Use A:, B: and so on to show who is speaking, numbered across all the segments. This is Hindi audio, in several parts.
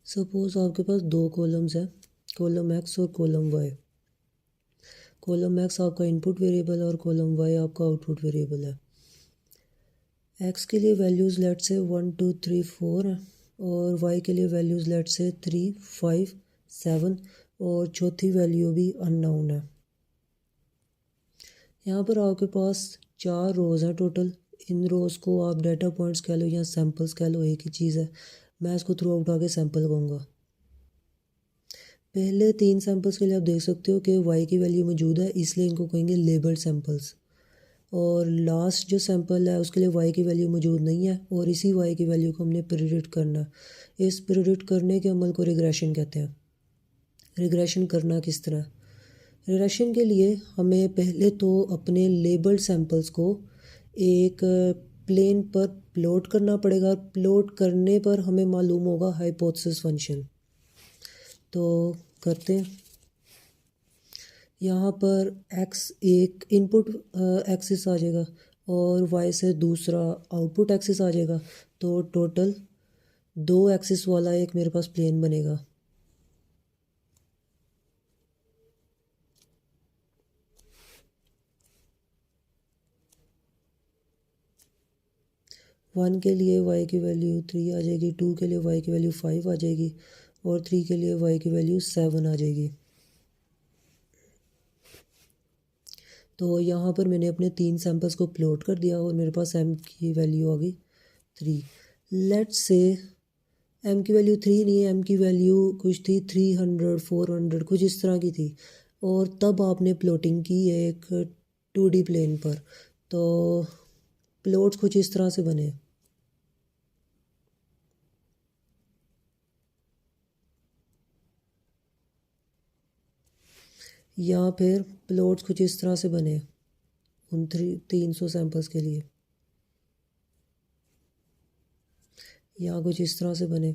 A: सपोज आपके पास दो कॉलम्स हैं, कॉलम एक्स और कॉलम वाई। कॉलम एक्स आपका इनपुट वेरिएबल है और कॉलम वाई आपका आउटपुट वेरिएबल है। एक्स के लिए वैल्यूज़ लेट से 1 2 3 4 और वाई के लिए वैल्यूज़ लेट से 3 5 7 और चौथी वैल्यू भी अननोन है। यहाँ पर आपके पास 4 रोज़ हैं टोटल। इन रोज़ को आप डाटा पॉइंट्स कह लो या सैम्पल्स कह लो, एक ही चीज़ है। मैं इसको थ्रू आउट आके सैम्पल कहूँगा। पहले 3 सैम्पल्स के लिए आप देख सकते हो कि वाई की वैल्यू मौजूद है, इसलिए इनको कहेंगे लेबल्ड सैम्पल्स। और लास्ट जो सैम्पल है उसके लिए वाई की वैल्यू मौजूद नहीं है और इसी वाई की वैल्यू को हमने प्रिडिक्ट करना है। इस प्रिडिक्ट करने के अमल को रिग्रेशन कहते हैं। रिग्रेशन करना किस तरह? रिग्रेशन के लिए हमें पहले तो अपने लेबल्ड सैम्पल्स को एक प्लेन पर प्लॉट करना पड़ेगा। प्लॉट करने पर हमें मालूम होगा हाइपोथेसिस फंक्शन। तो करते हैं। यहाँ पर x एक इनपुट एक्सिस आ जाएगा और y से दूसरा आउटपुट एक्सिस आ जाएगा। तो टोटल 2 एक्सिस वाला एक मेरे पास प्लेन बनेगा। वन के लिए y की वैल्यू 3 आ जाएगी, 2 के लिए y की वैल्यू 5 आ जाएगी और 3 के लिए y की वैल्यू 7 आ जाएगी। तो यहाँ पर मैंने अपने 3 सैम्पल्स को प्लॉट कर दिया और मेरे पास m की वैल्यू आ गई 3। लेट्स से m की वैल्यू 3 नहीं है, m की वैल्यू कुछ थी 300 400 कुछ इस तरह की थी। और तब आपने प्लॉटिंग की एक 2D प्लेन पर। तो प्लॉट्स कुछ इस तरह से बने। या फिर प्लॉट्स कुछ इस तरह से बने उन 300 सैम्पल्स के लिए। या कुछ इस तरह से बने।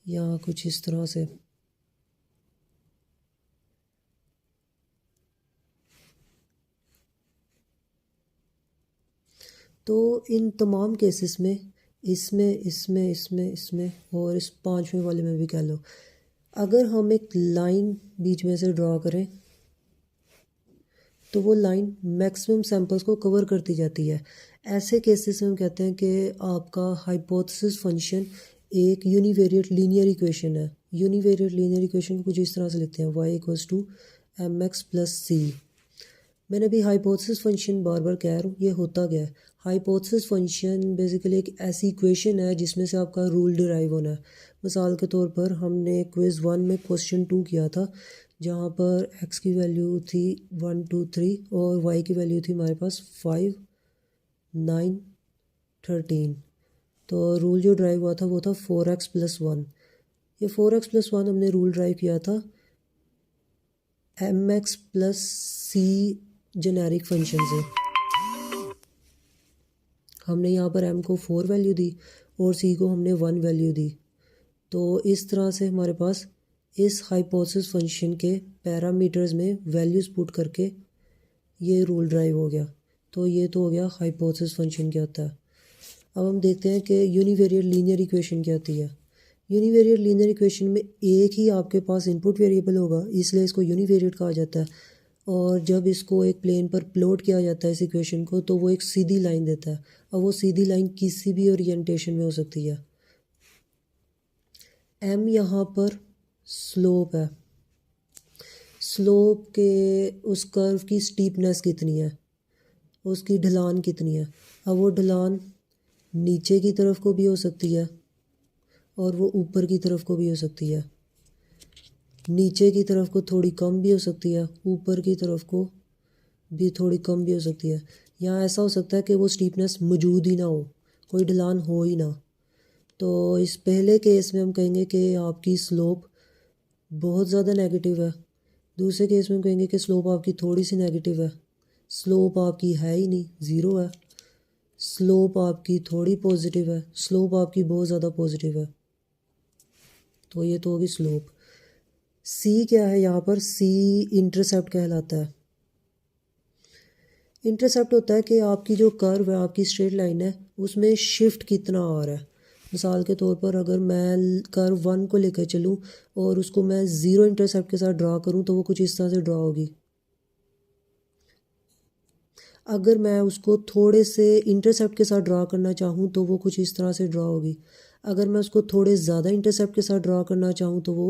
A: या कुछ इस तरह से। तो इन तमाम केसेस में इसमें और इस 5वें वाले में भी कह लो, अगर हम एक लाइन बीच में से ड्रॉ करें तो वो लाइन मैक्सिमम सैंपल्स को कवर करती जाती है। ऐसे केसेस में हम कहते हैं कि आपका हाइपोथेसिस फंक्शन एक यूनिवेरिएट लीनियर इक्वेशन है। यूनिवेरिएट लीनियर इक्वेशन को कुछ इस तरह से लिखते हैं, y = mx + c। मैंने अभी हाइपोथेसिस फंक्शन बार बार कह रहा हूँ, ये होता क्या है? हाइपोथेसिस फंक्शन बेसिकली एक ऐसी इक्वेशन है जिसमें से आपका रूल डिराइव होना है। मिसाल के तौर पर हमने क्विज़ 1 में क्वेश्चन 2 किया था, जहाँ पर x की वैल्यू थी 1 2 3 और y की वैल्यू थी हमारे पास 5 9 13। तो रूल जो ड्राइव हुआ था वो था 4x + 1। ये 4x + 1 हमने रूल ड्राइव किया था mx + c जेनेरिक फंक्शन से। हमने यहाँ पर m को 4 वैल्यू दी और c को हमने 1 वैल्यू दी। तो इस तरह से हमारे पास इस हाइपोथेसिस फंक्शन के पैरामीटर्स में वैल्यूज़ पुट करके ये रूल ड्राइव हो गया। तो ये तो हो गया हाइपोथेसिस फंक्शन क्या होता है। अब हम देखते हैं कि यूनिवेरिएट लीनियर इक्वेशन क्या होती है। यूनिवेरिएट लीनियर इक्वेशन में एक ही आपके पास इनपुट वेरिएबल होगा, इसलिए इसको यूनिवेरिएट कहा जाता है। और जब इसको एक प्लेन पर प्लॉट किया जाता है इस इक्वेशन को, तो वो एक सीधी लाइन देता है। अब वो सीधी लाइन किसी भी ओरिएंटेशन में हो सकती है। m यहाँ पर स्लोप है। स्लोप के उस कर्व की स्टीपनेस कितनी है, उसकी ढलान कितनी है। अब वो ढलान नीचे की तरफ को भी हो सकती है और वो ऊपर की तरफ को भी हो सकती है। नीचे की तरफ को थोड़ी कम भी हो सकती है, ऊपर की तरफ को भी थोड़ी कम भी हो सकती है। या ऐसा हो सकता है कि वो स्टीपनेस मौजूद ही ना हो, कोई ढलान हो ही ना। तो इस पहले केस में हम कहेंगे कि आपकी स्लोप बहुत ज़्यादा नेगेटिव है। दूसरे केस में हम कहेंगे कि स्लोप आपकी थोड़ी सी नेगेटिव है। स्लोप आपकी है ही नहीं, ज़ीरो है। स्लोप आपकी थोड़ी पॉजिटिव है, स्लोप आपकी बहुत ज़्यादा पॉजिटिव है। तो ये तो होगी स्लोप। सी क्या है यहाँ पर? सी इंटरसेप्ट कहलाता है। इंटरसेप्ट होता है कि आपकी जो कर्व है, आपकी स्ट्रेट लाइन है, उसमें शिफ्ट कितना आ रहा है। मिसाल के तौर पर अगर मैं कर्व 1 को लेकर चलूँ और उसको मैं 0 इंटरसेप्ट के साथ ड्रा करूँ तो वो कुछ इस तरह से ड्रा होगी। अगर मैं उसको थोड़े से इंटरसेप्ट के साथ ड्रा करना चाहूँ तो वो कुछ इस तरह से ड्रा होगी। अगर मैं उसको थोड़े ज़्यादा इंटरसेप्ट के साथ ड्रा करना चाहूँ तो वो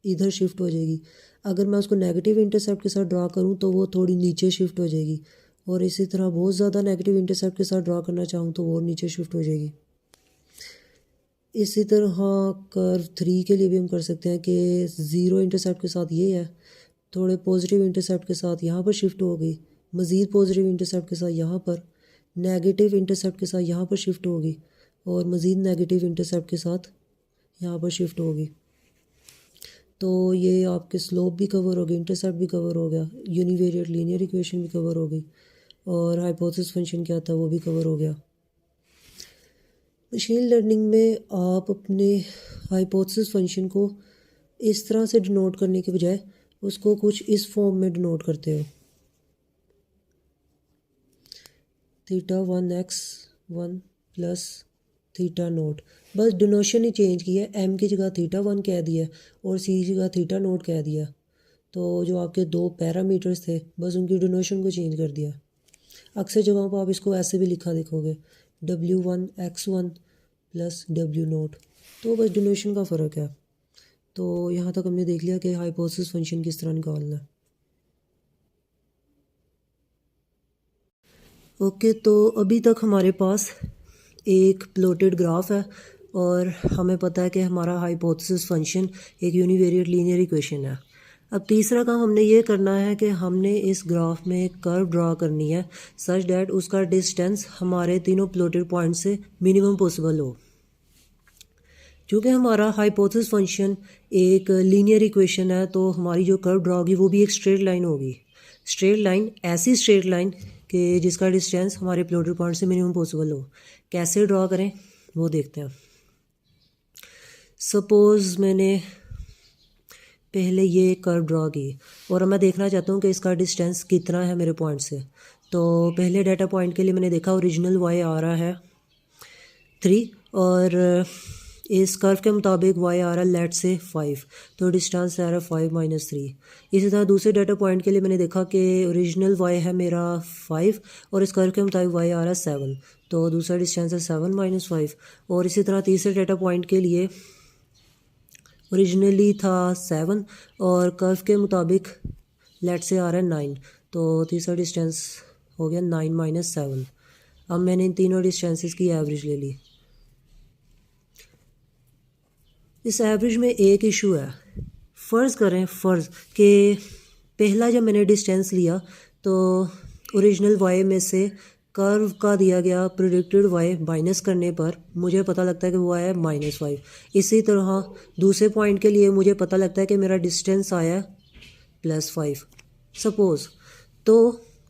A: इधर शिफ्ट हो जाएगी। अगर मैं उसको नेगेटिव इंटरसेप्ट के साथ ड्रा करूँ तो वो थोड़ी नीचे शिफ्ट हो जाएगी। और इसी तरह बहुत ज़्यादा नेगेटिव इंटरसेप्ट के साथ ड्रा करना चाहूँ तो वो नीचे शिफ्ट हो जाएगी। इसी तरह कर्व 3 के लिए भी हम कर सकते हैं कि 0 इंटरसेप्ट के साथ ये है, थोड़े पॉजिटिव इंटरसेप्ट के साथ यहाँ पर शिफ्ट हो गई, मज़ीद पॉजिटिव इंटरसेप्ट के साथ यहाँ पर, नेगेटिव इंटरसेप्ट के साथ यहाँ पर शिफ्ट होगी और मज़ीद नेगेटिव इंटरसेप्ट के साथ यहाँ पर शिफ्ट होगी। तो ये आपके स्लोप भी कवर हो गई, इंटरसेप्ट भी कवर हो गया, यूनिवेरिएट लीनियर इक्वेशन भी कवर हो गई और हाइपोथेसिस फंक्शन क्या था वो भी कवर हो गया। मशीन लर्निंग में आप अपने हाइपोथेसिस फंक्शन को इस तरह से डिनोट करने के बजाय उसको कुछ इस फॉर्म में डिनोट करते हो, θ1x1 प्लस थीटा नोट। बस डिनोशन ही चेंज की है, m की जगह θ1 कह दिया और c की जगह थीटा नोट कह दिया। तो जो आपके दो पैरामीटर्स थे बस उनकी डिनोशन को चेंज कर दिया। अक्सर जगहों पर आप इसको ऐसे भी लिखा देखोगे, w1x1 प्लस w0। तो बस डिनोशन का फ़र्क है। तो यहाँ तक हमने देख लिया कि हाइपोथेसिस फंक्शन किस तरह निकालना है। ओके, तो अभी तक हमारे पास एक प्लॉटेड ग्राफ है और हमें पता है कि हमारा हाइपोथेसिस फंक्शन एक यूनिवेरिएट लीनियर इक्वेशन है। अब तीसरा काम हमने ये करना है कि हमने इस ग्राफ में एक कर्व ड्रा करनी है सच डैट उसका डिस्टेंस हमारे तीनों प्लॉटेड पॉइंट से मिनिमम पॉसिबल हो। क्योंकि हमारा हाइपोथेसिस फंक्शन एक लीनियर इक्वेशन है तो हमारी जो कर्व ड्रा होगी वो भी एक स्ट्रेट लाइन होगी। स्ट्रेट लाइन, ऐसी स्ट्रेट लाइन कि जिसका डिस्टेंस हमारे प्लॉटेड पॉइंट से मिनिमम पॉसिबल हो। कैसे ड्रा करें वो देखते हैं। सपोज़ मैंने पहले ये कर्व ड्रा की और मैं देखना चाहता हूँ कि इसका डिस्टेंस कितना है मेरे पॉइंट से। तो पहले डाटा पॉइंट के लिए मैंने देखा ओरिजिनल y आ रहा है 3 और इस कर्व के मुताबिक y आ रहा है लेट से 5, तो डिस्टेंस आ रहा है 5 माइनस 3। इसी तरह दूसरे डाटा पॉइंट के लिए मैंने देखा कि ओरिजिनल y है मेरा 5 और इस कर्व के मुताबिक y आ रहा है 7, तो दूसरा डिस्टेंस है 7 माइनस 5। और इसी तरह तीसरे डाटा पॉइंट के लिए ओरिजिनली था 7 और कर्व के मुताबिक लेट से आ रहा है 9, तो तीसरा डिस्टेंस हो गया 9 माइनस 7। अब मैंने इन तीनों डिस्टेंसेस की एवरेज ले ली। इस एवरेज में एक इशू है। फ़र्ज़ करें कि पहला जब मैंने डिस्टेंस लिया तो ओरिजिनल y में से कर्व का दिया गया प्रेडिक्टेड y माइनस करने पर मुझे पता लगता है कि वो आया -5। इसी तरह दूसरे पॉइंट के लिए मुझे पता लगता है कि मेरा डिस्टेंस आया +5 सपोज़। तो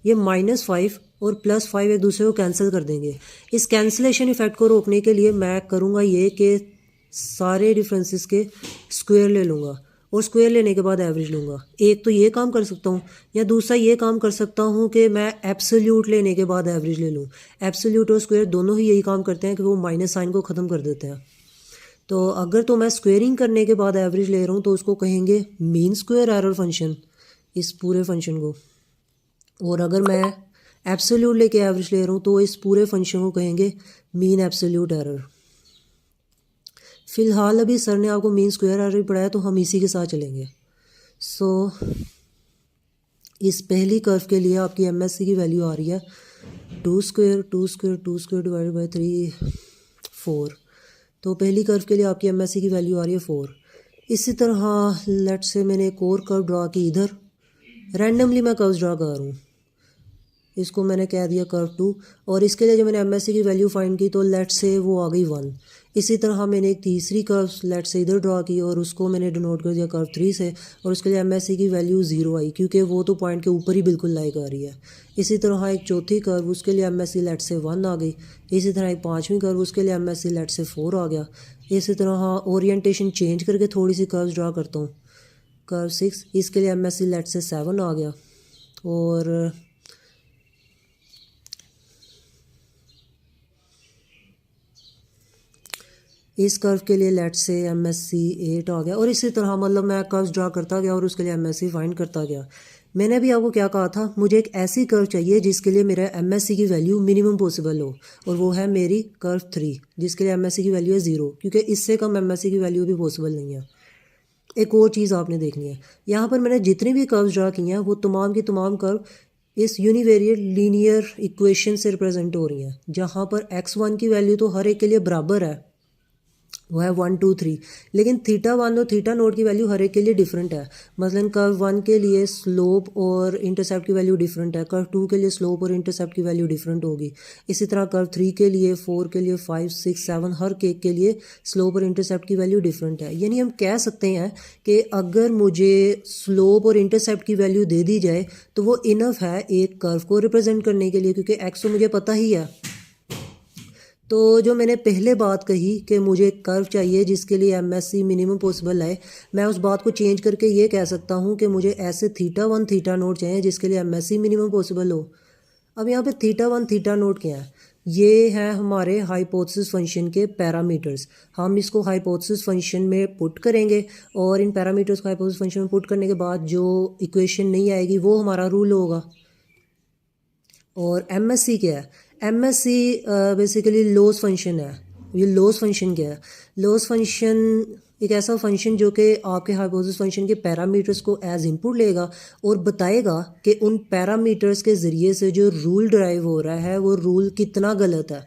A: ये -5 और +5 एक दूसरे को कैंसिल कर देंगे। इस कैंसिलेशन इफ़ेक्ट को रोकने के लिए मैं करूँगा ये कि सारे डिफरेंसेस के स्क्वायर ले लूँगा और स्क्वायर लेने के बाद एवरेज लूँगा। एक तो ये काम कर सकता हूँ या दूसरा ये काम कर सकता हूँ कि मैं एब्सोल्यूट लेने के बाद एवरेज ले लूँ। एब्सोल्यूट और स्क्वायर दोनों ही यही काम करते हैं कि वो माइनस साइन को ख़त्म कर देते हैं। तो अगर तो मैं स्क्वेयरिंग करने के बाद एवरेज ले रहा हूँ तो उसको कहेंगे मीन स्क्वायर एरर फंक्शन, इस पूरे फंक्शन को। और अगर मैं एब्सोल्यूट लेके एवरेज ले रहा हूँ तो इस पूरे फंक्शन को कहेंगे मीन एब्सोल्यूट एरर। फ़िलहाल अभी सर ने आपको मीन स्क्वायर एरर पढ़ाया तो हम इसी के साथ चलेंगे। सो इस पहली कर्व के लिए आपकी MSE की वैल्यू आ रही है 2 स्क्वायर डिवाइडेड बाई 3 4। तो पहली कर्व के लिए आपकी MSE की वैल्यू आ रही है 4। इसी तरह लेट से मैंने एक और कर्व ड्रा की, इधर रैंडमली मैं कर्व ड्रा कर रहा हूँ, इसको मैंने कह दिया कर्व 2 और इसके लिए जब मैंने MSE की वैल्यू फाइंड की तो लेट से वो आ गई 1। इसी तरह मैंने एक तीसरी कर्व लेट से इधर ड्रा की और उसको मैंने डिनोट कर दिया कर्व 3 से और उसके लिए MSE की वैल्यू 0 आई क्योंकि वो तो पॉइंट के ऊपर ही बिल्कुल लाइक आ रही है। इसी तरह एक चौथी कर्व उसके लिए MSE लेट से 1 आ गई। इसी तरह एक पाँचवीं कर्व उसके लिए MSE लेट से 4 आ गया। इसी तरह ओरिएंटेशन चेंज करके थोड़ी सी कर्व ड्रा करता हूँ। कर्व 6 इसके लिए MSE लेट से 7 आ गया और इस कर्व के लिए लेट्स से MSC 8 आ गया और इसी तरह मतलब मैं कर्व्स ड्रा करता गया और उसके लिए MSC फाइंड करता गया। मैंने भी आपको क्या कहा था, मुझे एक ऐसी कर्व चाहिए जिसके लिए मेरा MSC की वैल्यू मिनिमम पॉसिबल हो, और वो है मेरी कर्व 3 जिसके लिए MSC की वैल्यू है 0, क्योंकि इससे कम MSC की वैल्यू भी पॉसिबल नहीं है। एक और चीज़ आपने देखनी है, यहाँ पर मैंने जितनी भी कर्व्स ड्रा की हैं वो तमाम की तमाम कर्व इस यूनिवेरिएट लीनियर इक्वेशन से रिप्रेजेंट हो रही हैं, जहाँ पर x1 की वैल्यू तो हर एक के लिए बराबर है, वो है 1 2 3, लेकिन θ1 और θ0 की वैल्यू हर एक के लिए डिफरेंट है। मसलन कर्व 1 के लिए स्लोप और इंटरसेप्ट की वैल्यू डिफरेंट है, कर्व 2 के लिए स्लोप और इंटरसेप्ट की वैल्यू डिफरेंट होगी, इसी तरह कर्व 3 के लिए, 4 के लिए, 5 6 7 हर केक के लिए स्लोप और इंटरसेप्ट की वैल्यू डिफरेंट है। यानी हम कह सकते हैं कि अगर मुझे स्लोप और इंटरसेप्ट की वैल्यू दे दी जाए तो वो इनफ है एक कर्व को रिप्रेजेंट करने के लिए, क्योंकि एक्स तो मुझे पता ही है। तो जो मैंने पहले बात कही कि मुझे एक कर्व चाहिए जिसके लिए MSC मिनिमम पॉसिबल है, मैं उस बात को चेंज करके ये कह सकता हूँ कि मुझे ऐसे θ1 θ0 चाहिए जिसके लिए MSC मिनिमम पॉसिबल हो। अब यहाँ पे θ1 θ0 क्या है, ये है हमारे हाइपोथेसिस फंक्शन के पैरामीटर्स। हम इसको हाइपोथेसिस फंक्शन में पुट करेंगे और इन पैरामीटर्स को हाइपोथेसिस फंक्शन में पुट करने के बाद जो इक्वेशन नहीं आएगी वो हमारा रूल होगा। और MSC क्या है, MSC बेसिकली लॉस फंक्शन है। ये लॉस फंक्शन क्या है, लॉस फंक्शन एक ऐसा फंक्शन जो कि आपके हाइपोथेसिस फंक्शन के पैरामीटर्स को एज इनपुट लेगा और बताएगा कि उन पैरामीटर्स के ज़रिए से जो रूल ड्राइव हो रहा है वो रूल कितना गलत है।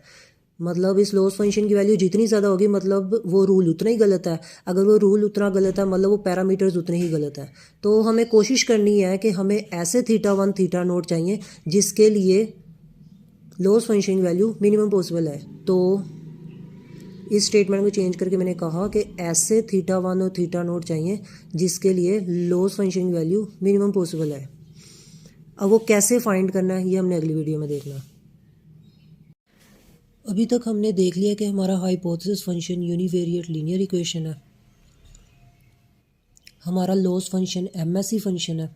A: मतलब इस लॉस फंक्शन की वैल्यू जितनी ज़्यादा होगी मतलब वो रूल उतना ही गलत है, अगर वो रूल उतना गलत है मतलब वो पैरामीटर्स उतने ही गलत है। तो हमें कोशिश करनी है कि हमें ऐसे θ1 θ0 चाहिए जिसके लिए लॉस फंक्शन की वैल्यू मिनिमम पॉसिबल है। तो इस स्टेटमेंट को चेंज करके मैंने कहा कि ऐसे θ1 और θ0 चाहिए जिसके लिए लॉस फंक्शन की वैल्यू मिनिमम पॉसिबल है। अब वो कैसे फाइंड करना है ये हमने अगली वीडियो में देखना। अभी तक हमने देख लिया कि हमारा hypothesis function univariate linear equation है, हमारा लॉस फंक्शन MSC फंक्शन है,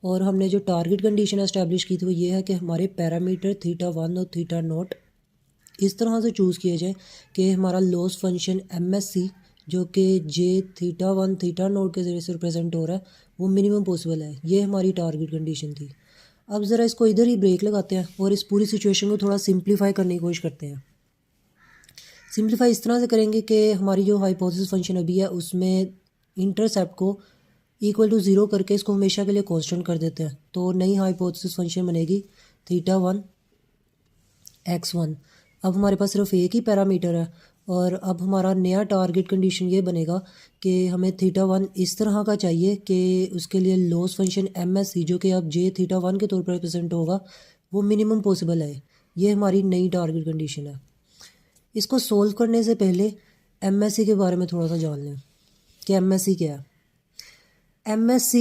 A: और हमने जो टारगेट कंडीशन एस्टैब्लिश की थी वो ये है कि हमारे पैरामीटर θ1 और θ0 इस तरह से चूज़ किया जाए कि हमारा लॉस फंक्शन MSC जो कि J θ1 θ0 के ज़रिए से रिप्रेजेंट हो रहा है वो मिनिमम पॉसिबल है। ये हमारी टारगेट कंडीशन थी। अब ज़रा इसको इधर ही ब्रेक लगाते हैं और इस पूरी सिचुएशन को थोड़ा सिंप्लीफाई करने की कोशिश करते हैं। सिंप्लीफाई इस तरह से करेंगे कि हमारी जो हाइपोथेसिस फंक्शन अभी है उसमें इंटरसेप्ट को इक्वल टू 0 करके इसको हमेशा के लिए कांस्टेंट कर देते हैं। तो नई हाइपोथेसिस फंक्शन बनेगी θ1 x1। अब हमारे पास सिर्फ एक ही पैरामीटर है और अब हमारा नया टारगेट कंडीशन ये बनेगा कि हमें θ1 इस तरह का चाहिए कि उसके लिए लॉस फंक्शन MSC जो कि अब Jθ1 के तौर पर रिप्रेजेंट होगा वो मिनिमम पॉसिबल है। ये हमारी नई टारगेट कंडीशन है। इसको सोल्व करने से पहले MSC के बारे में थोड़ा सा जान लें कि MSC क्या है। MSC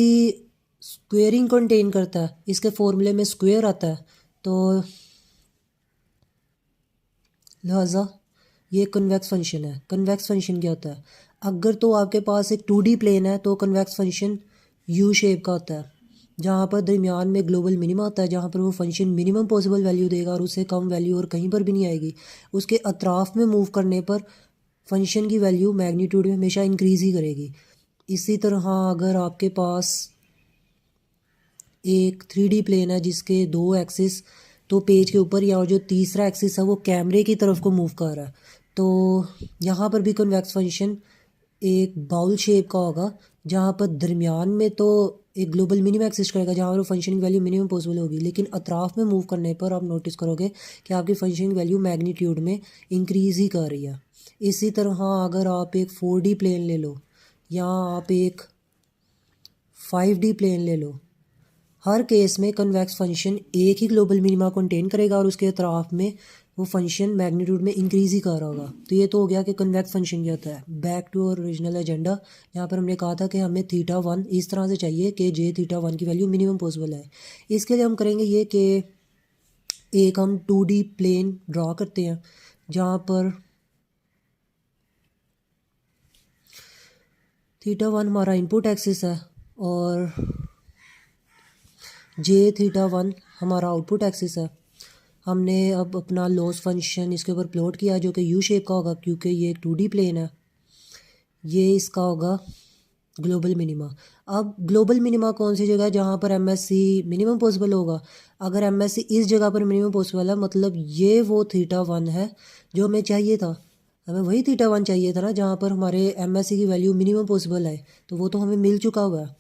A: स्क्वेयरिंग कंटेन करता है, इसके फॉर्मूले में स्क्वेयर आता है, तो लिहाजा ये कन्वेक्स फंक्शन है। कन्वेक्स फंक्शन क्या होता है, अगर तो आपके पास एक 2D प्लेन है तो कन्वेक्स फंक्शन यू शेप का होता है, जहाँ पर दरमियान में ग्लोबल मिनिमा होता है, जहाँ पर वो फंक्शन मिनिमम पॉसिबल वैल्यू देगा और उससे कम वैल्यू और कहीं पर भी नहीं आएगी। उसके अतराफ में मूव करने पर फंक्शन की वैल्यू मैग्नीट्यूड में हमेशा इंक्रीज़ ही करेगी। इसी तरह अगर आपके पास एक 3D प्लेन है जिसके 2 एक्सिस तो पेज के ऊपर या जो तीसरा एक्सिस है वो कैमरे की तरफ को मूव कर रहा है, तो यहाँ पर भी कन्वेक्स फंक्शन एक बाउल शेप का होगा, जहाँ पर दरमियान में तो एक ग्लोबल मिनिमम एग्जिस्ट करेगा जहाँ पर फंक्शन की वैल्यू मिनिमम पॉसिबल होगी, लेकिन अतराफ में मूव करने पर आप नोटिस करोगे कि आपकी फंक्शन की वैल्यू मैग्नीट्यूड में इंक्रीज़ ही कर रही है। इसी तरह अगर आप एक 4D प्लेन ले लो या आप एक 5D प्लेन ले लो, हर केस में कन्वेक्स फंक्शन एक ही ग्लोबल मिनिमा कंटेन करेगा और उसके अतराफ में वो फंक्शन मैग्नीट्यूड में इंक्रीज़ ही कर रहा होगा। तो ये तो हो गया कि कन्वेक्स फंक्शन क्या होता है। बैक टू और ओरिजिनल एजेंडा, यहाँ पर हमने कहा था कि हमें θ1 इस तरह से चाहिए कि Jθ1 की वैल्यू मिनिमम पॉसिबल है। इसके लिए हम करेंगे ये कि एक हम 2D प्लेन ड्रा करते हैं जहाँ पर θ1 हमारा इनपुट एक्सिस है और Jθ1 हमारा आउटपुट एक्सिस है। हमने अब अपना लॉस फंक्शन इसके ऊपर प्लॉट किया जो कि यू शेप का होगा, क्योंकि ये एक 2D प्लेन है। ये इसका होगा ग्लोबल मिनिमा। अब ग्लोबल मिनिमा कौन सी जगह है जहाँ पर MSC मिनिमम पॉसिबल होगा? अगर MSC इस जगह पर मिनिमम पॉसिबल है, मतलब ये वो θ1 है जो हमें चाहिए था। हमें वही θ1 चाहिए था ना जहाँ पर हमारे MSC की वैल्यू मिनिमम पॉसिबल है, तो वो तो हमें मिल चुका हुआ है।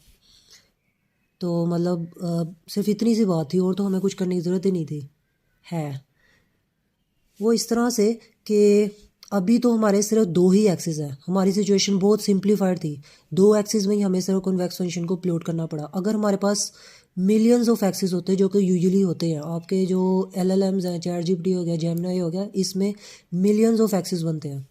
A: तो मतलब सिर्फ इतनी सी बात थी, और तो हमें कुछ करने की ज़रूरत ही नहीं थी। है वो इस तरह से कि अभी तो हमारे सिर्फ 2 ही एक्सिस है। हमारी सिचुएशन बहुत सिंप्लीफाइड थी, 2 एक्सिस में ही हमें सिर्फ कन्वेक्स फंक्शन को प्लॉट करना पड़ा। अगर हमारे पास मिलियंस ऑफ एक्सिस होते जो कि यूजुअली होते हैं, आपके जो LLMs हैं, ChatGPT हो गया, जेमिनी हो गया, इसमें मिलियंस ऑफ एक्सिस बनते हैं।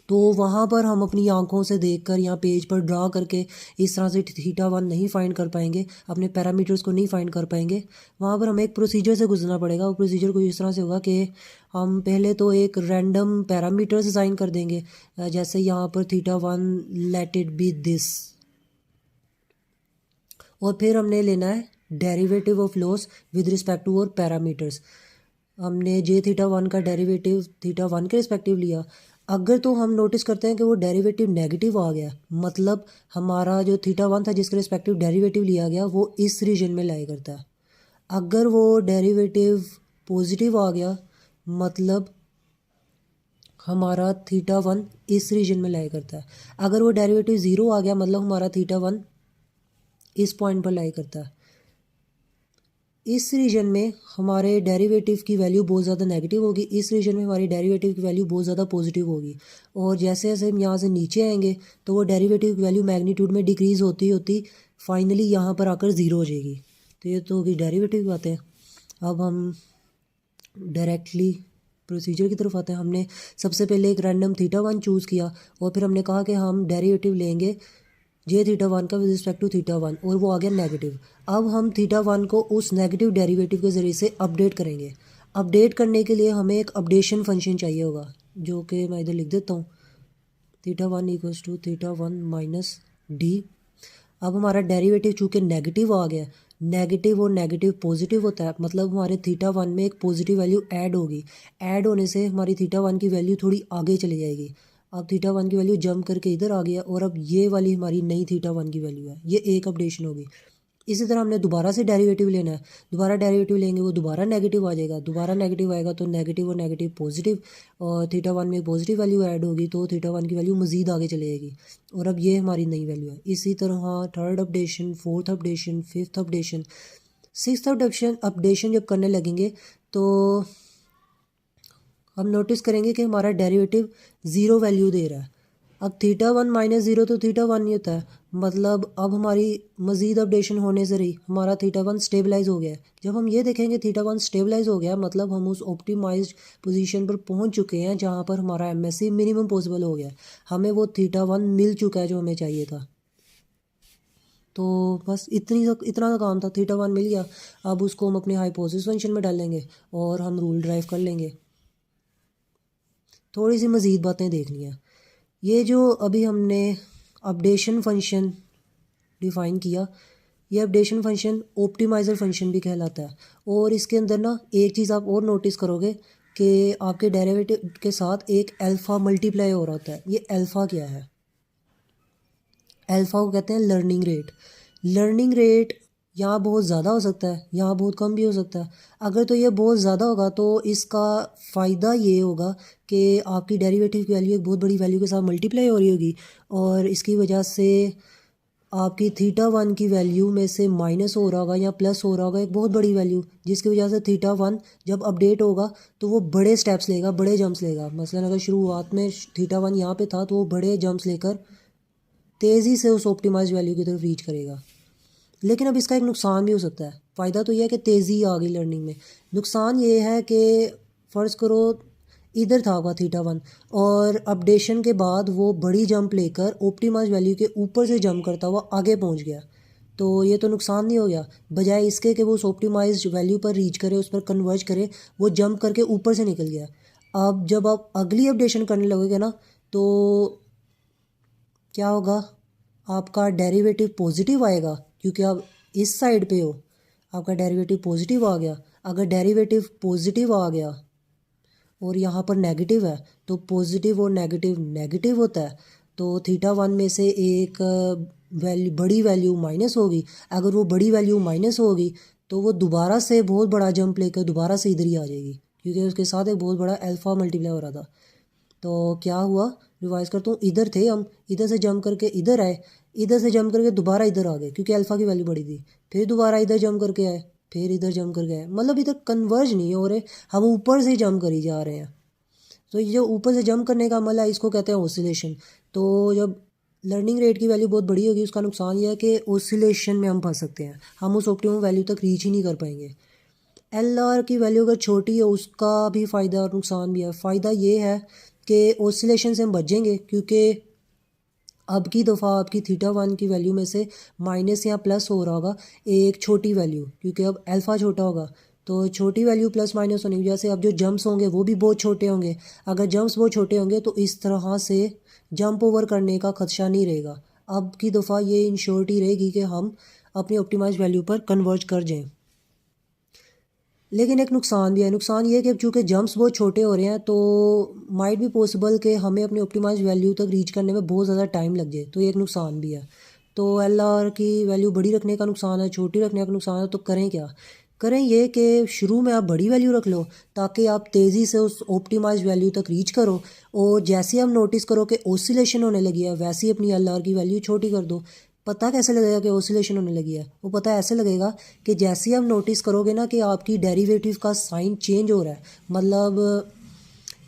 A: तो वहाँ पर हम अपनी आंखों से देखकर या पेज पर ड्रा करके इस तरह से θ1 नहीं फाइंड कर पाएंगे, अपने पैरामीटर्स को नहीं फाइंड कर पाएंगे। वहाँ पर हमें एक प्रोसीजर से गुजरना पड़ेगा। वो प्रोसीजर कुछ इस तरह से होगा कि हम पहले तो एक रैंडम पैरामीटर्स असाइन कर देंगे, जैसे यहाँ पर θ1 लेट इट बी दिस, और फिर हमने लेना है derivative of loss with respect to our parameters. हमने jθ1 का डेरिवेटिव θ1 के रिस्पेक्टिव लिया। अगर तो हम नोटिस करते हैं कि वो डेरिवेटिव नेगेटिव आ गया, मतलब हमारा जो θ1 था जिसके रिस्पेक्टिव डेरिवेटिव लिया गया वो इस रीजन में लाई करता है। अगर वो डेरिवेटिव पॉजिटिव आ गया, मतलब हमारा θ1 इस रीजन में लाई करता है। अगर वो डेरिवेटिव ज़ीरो आ गया, मतलब हमारा θ1 इस पॉइंट पर लाई करता है। इस रीजन में हमारे डेरिवेटिव की वैल्यू बहुत ज़्यादा नेगेटिव होगी, इस रीजन में हमारी डेरिवेटिव की वैल्यू बहुत ज़्यादा पॉजिटिव होगी। और जैसे जैसे हम यहाँ से नीचे आएंगे तो वो डेरिवेटिव की वैल्यू मैग्नीट्यूड में डिक्रीज़ होती होती फाइनली यहाँ पर आकर ज़ीरो हो जाएगी। तो ये तो होगी डेरिवेटिव की बातें। अब हम डायरेक्टली प्रोसीजर की तरफ आते हैं। हमने सबसे पहले एक रैंडम θ1 चूज़ किया, और फिर हमने कहा कि हम डेरिवेटिव लेंगे jθ1 का विद रिस्पेक्ट टू θ1, और वो आ गया नेगेटिव। अब हम θ1 को उस नेगेटिव डेरिवेटिव के ज़रिए से अपडेट करेंगे। अपडेट करने के लिए हमें एक अपडेशन फंक्शन चाहिए होगा, जो कि मैं इधर लिख देता हूँ, θ1 इक्वल्स टू θ1 माइनस डी। अब हमारा डेरिवेटिव चूँकि नेगेटिव आ गया, नेगेटिव और नेगेटिव पॉजिटिव होता है, मतलब हमारे θ1 में एक पॉजिटिव वैल्यू ऐड होगी। ऐड होने से हमारी θ1 की वैल्यू थोड़ी आगे चली जाएगी। अब θ1 की वैल्यू जंप करके इधर आ गया, और अब ये वाली हमारी नई θ1 की वैल्यू है, ये एक अपडेशन होगी। इसी तरह हमने दोबारा से डेरिवेटिव लेना है। दोबारा डेरिवेटिव लेंगे, वो दोबारा नेगेटिव आ जाएगा। दोबारा नेगेटिव आएगा तो नेगेटिव और नेगेटिव पॉजिटिव, और θ1 में पॉजिटिव वैल्यू ऐड होगी तो θ1 की वैल्यू मज़ीद आगे चली जाएगी, और अब ये हमारी नई वैल्यू है। इसी तरह third updation, fourth updation, fifth updation, sixth updation जब करने लगेंगे तो हम नोटिस करेंगे कि हमारा डेरिवेटिव ज़ीरो वैल्यू दे रहा है। अब θ1 माइनस ज़ीरो तो θ1 ही होता है, मतलब अब हमारी मज़ीद अपडेशन होने से रही हमारा θ1 स्टेबलाइज हो गया है। जब हम ये देखेंगे θ1 स्टेबलाइज हो गया, मतलब हम उस ऑप्टिमाइज्ड पोजीशन पर पहुंच चुके हैं जहां पर हमारा MSC मिनिमम पॉसिबल हो गया। हमें वो θ1 मिल चुका है जो हमें चाहिए था। तो बस इतना सा काम था, θ1 मिल गया। अब उसको हम अपने हाइपोथेसिस फंक्शन में डालेंगे और हम रूल ड्राइव कर लेंगे। थोड़ी सी मज़ीद बातें देखनी है। ये जो अभी हमने अपडेशन फंक्शन डिफ़ाइन किया, ये अपडेशन फंक्शन ऑप्टिमाइज़र फंक्शन भी कहलाता है। और इसके अंदर ना एक चीज़ आप और नोटिस करोगे कि आपके डेरिवेटिव के साथ एक अल्फ़ा मल्टीप्लाई हो रहा होता है। ये अल्फ़ा क्या है? अल्फ़ा को कहते हैं लर्निंग रेट। लर्निंग रेट यहाँ बहुत ज़्यादा हो सकता है, यहाँ बहुत कम भी हो सकता है। अगर तो ये बहुत ज़्यादा होगा तो इसका फ़ायदा ये होगा कि आपकी डेरिवेटिव की वैल्यू एक बहुत बड़ी वैल्यू के साथ मल्टीप्लाई हो रही होगी, और इसकी वजह से आपकी θ1 की वैल्यू में से माइनस हो रहा होगा या प्लस हो रहा होगा एक बहुत बड़ी वैल्यू, जिसकी वजह से θ1 जब अपडेट होगा तो वो बड़े स्टेप्स लेगा, बड़े जंप्स लेगा। मसलन अगर शुरुआत में θ1 यहाँ पे था तो वो बड़े जंप्स लेकर तेज़ी से उस ऑप्टिमाइज वैल्यू की तरफ रीच करेगा। लेकिन अब इसका एक नुकसान भी हो सकता है। फ़ायदा तो यह है कि तेज़ी आ गई लर्निंग में, नुकसान ये है कि फ़र्ज़ करो इधर था होगा θ1, और अपडेशन के बाद वो बड़ी जंप लेकर ऑप्टिमाइज वैल्यू के ऊपर से जंप करता हुआ आगे पहुंच गया। तो ये तो नुकसान नहीं हो गया, बजाय इसके कि वो उस ऑप्टिमाइज वैल्यू पर रीच करे, उस पर कन्वर्ज करे, वो जंप करके ऊपर से निकल गया। अब जब आप अगली अपडेशन करने लगोगे ना तो क्या होगा, आपका डेरिवेटिव पॉजिटिव आएगा, क्योंकि आप इस साइड पे हो, आपका डेरिवेटिव पॉजिटिव आ गया। अगर डेरिवेटिव पॉजिटिव आ गया और यहाँ पर नेगेटिव है तो पॉजिटिव और नेगेटिव नेगेटिव होता है, तो थीटा वन में से एक बड़ी वैल्यू माइनस होगी। अगर वो बड़ी वैल्यू माइनस होगी तो वो दोबारा से बहुत बड़ा जंप लेकर दोबारा से इधर ही आ जाएगी, क्योंकि उसके साथ एक बहुत बड़ा अल्फ़ा मल्टीप्लाई हो रहा था। तो क्या हुआ, रिवाइज करता हूँ, इधर थे हम, इधर से जंप करके इधर आए, इधर से जंप करके दोबारा इधर आ गए क्योंकि अल्फ़ा की वैल्यू बड़ी थी, फिर दोबारा इधर जंप करके आए, फिर इधर जंप करके आए, मतलब इधर कन्वर्ज नहीं हो रहे, हम ऊपर से जंप करी जा रहे हैं। तो ये जो ऊपर से जंप करने का अमल है इसको कहते हैं ऑसिलेशन। तो जब लर्निंग रेट की वैल्यू बहुत बड़ी होगी उसका नुकसान ये है कि ऑसिलेशन में हम फंस सकते हैं, हम उस ऑप्टिमम वैल्यू तक रीच ही नहीं कर पाएंगे। एल आर की वैल्यू अगर छोटी है उसका भी फ़ायदा और नुकसान भी है। फ़ायदा ये है कि ऑसिलेशन से हम बचेंगे, क्योंकि अब की दफ़ा आपकी थीटा वन की वैल्यू में से माइनस या प्लस हो रहा होगा एक छोटी वैल्यू, क्योंकि अब अल्फ़ा छोटा होगा, तो छोटी वैल्यू प्लस माइनस होने की वजह से अब जो जंप्स होंगे वो भी बहुत छोटे होंगे। अगर जंप्स बहुत छोटे होंगे तो इस तरह से जंप ओवर करने का खदशा नहीं रहेगा। अब की दफ़ा ये इंश्योरिटी रहेगी कि हम अपनी ऑप्टिमाइज वैल्यू पर कन्वर्ज कर जाएँ। लेकिन एक नुकसान भी है, नुकसान ये है कि चूँकि जंप्स बहुत छोटे हो रहे हैं तो माइट भी पॉसिबल कि हमें अपनी ऑप्टिमाइज वैल्यू तक रीच करने में बहुत ज़्यादा टाइम लग जाए, तो ये एक नुकसान भी है। तो एल आर की वैल्यू बड़ी रखने का नुकसान है, छोटी रखने का नुकसान है। तो करें क्या, करें ये कि शुरू में आप बड़ी वैल्यू रख लो ताकि आप तेज़ी से उस ऑप्टिमाइज वैल्यू तक रीच करो, और जैसे हम नोटिस करो कि ओसिलेशन होने लगी है वैसे ही अपनी एल आर की वैल्यू छोटी कर दो। पता कैसे लगेगा कि ओसिलेशन होने लगी है, वो पता ऐसे लगेगा कि जैसे ही आप नोटिस करोगे ना कि आपकी डेरिवेटिव का साइन चेंज हो रहा है, मतलब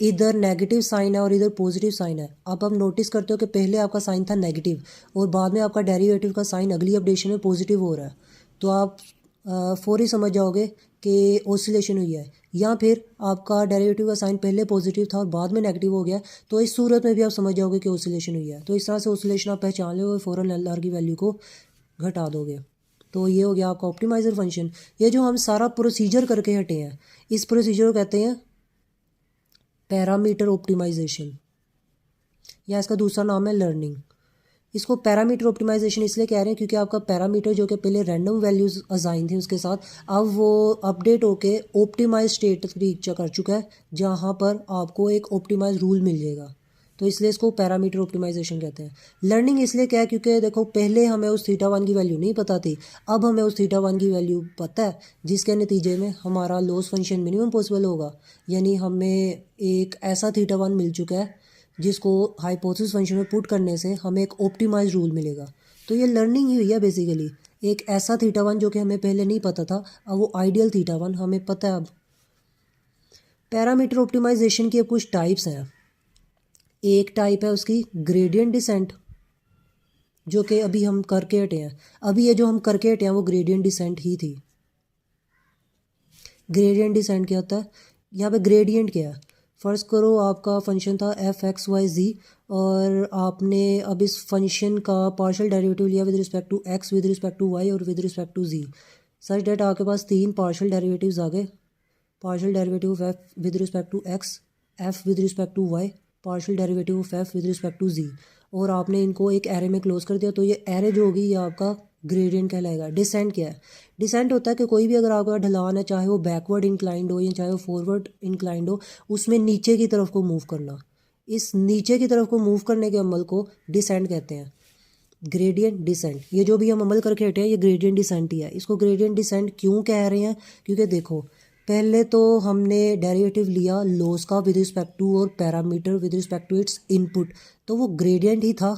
A: इधर नेगेटिव साइन है और इधर पॉजिटिव साइन है। अब आप नोटिस करते हो कि पहले आपका साइन था नेगेटिव और बाद में आपका डेरिवेटिव का साइन अगली अपडेशन में पॉजिटिव हो रहा है, तो आप फौरी समझ जाओगे कि ओसिलेशन हुई है। या फिर आपका डेरिवेटिव का साइन पहले पॉजिटिव था और बाद में नेगेटिव हो गया, तो इस सूरत में भी आप समझ जाओगे कि ओसिलेशन हुई है। तो इस तरह से ओसिलेशन आप पहचान लोगे, फ़ौरन एल आर की वैल्यू को घटा दोगे। तो ये हो गया आपका ऑप्टिमाइज़र फंक्शन। ये जो हम सारा प्रोसीजर करके हटे हैं इस प्रोसीजर को कहते हैं पैरामीटर ऑप्टिमाइजेशन, या इसका दूसरा नाम है लर्निंग। इसको पैरामीटर ऑप्टिमाइजेशन इसलिए कह रहे हैं क्योंकि आपका पैरामीटर जो कि पहले रैंडम वैल्यूज़ असाइन थे उसके साथ, अब वो अपडेट होके ऑप्टिमाइज स्टेट रीच कर चुका है जहाँ पर आपको एक ऑप्टिमाइज रूल मिल जाएगा, तो इसलिए इसको पैरामीटर ऑप्टिमाइजेशन कहते हैं। लर्निंग इसलिए क्या है क्योंकि देखो पहले हमें उस थीटा वन की वैल्यू नहीं पता थी, अब हमें उस थीटा वन की वैल्यू पता है, जिसके नतीजे में हमारा लॉस फंक्शन मिनिमम पॉसिबल होगा, यानी हमें एक ऐसा थीटा वन मिल चुका है जिसको हाइपोथेसिस फंक्शन में पुट करने से हमें एक ऑप्टिमाइज रूल मिलेगा। तो ये लर्निंग ही हुई है बेसिकली, एक ऐसा थीटा वन जो कि हमें पहले नहीं पता था, अब वो आइडियल थीटा वन हमें पता है। अब पैरामीटर ऑप्टिमाइजेशन की अब कुछ टाइप्स हैं। एक टाइप है उसकी ग्रेडियंट डिसेंट, जो कि अभी हम करके हटे हैं। अभी ये जो हम करके हटे हैं वो ग्रेडियंट डिसेंट ही थी। ग्रेडियंट डिसेंट क्या होता है, यहाँ पे ग्रेडियंट क्या है, फ़र्ज़ करो आपका फंक्शन था एफ एक्स वाई जी और आपने अब इस फंक्शन का पार्शियल डेरिवेटिव लिया with respect to x, with respect to y और with respect to z, such that आपके पास तीन पार्शियल डेरिवेटिव्स आ गए। Partial derivative of f with respect to x, f with respect to y, partial derivative of f with respect to z, और आपने इनको एक एरे में क्लोज कर दिया। तो ये एरे जो होगी ये आपका ग्रेडियंट कहलाएगा। डिसेंट क्या है, डिसेंट होता है कि कोई भी अगर आपका ढलान है, चाहे वो बैकवर्ड इंक्लाइंड हो या चाहे वो फॉरवर्ड इंक्लाइंड हो, उसमें नीचे की तरफ को मूव करना, इस नीचे की तरफ को मूव करने के अमल को डिसेंट कहते हैं। ग्रेडियंट डिसेंट, ये जो भी हम अमल करके हटे हैं ये ग्रेडियंट डिसेंट ही है। इसको ग्रेडियंट डिसेंट क्यों कह रहे हैं, क्योंकि देखो पहले तो हमने डेरिवेटिव लिया लॉस का with respect to our parameter with respect to its input, तो वो ग्रेडियंट ही था।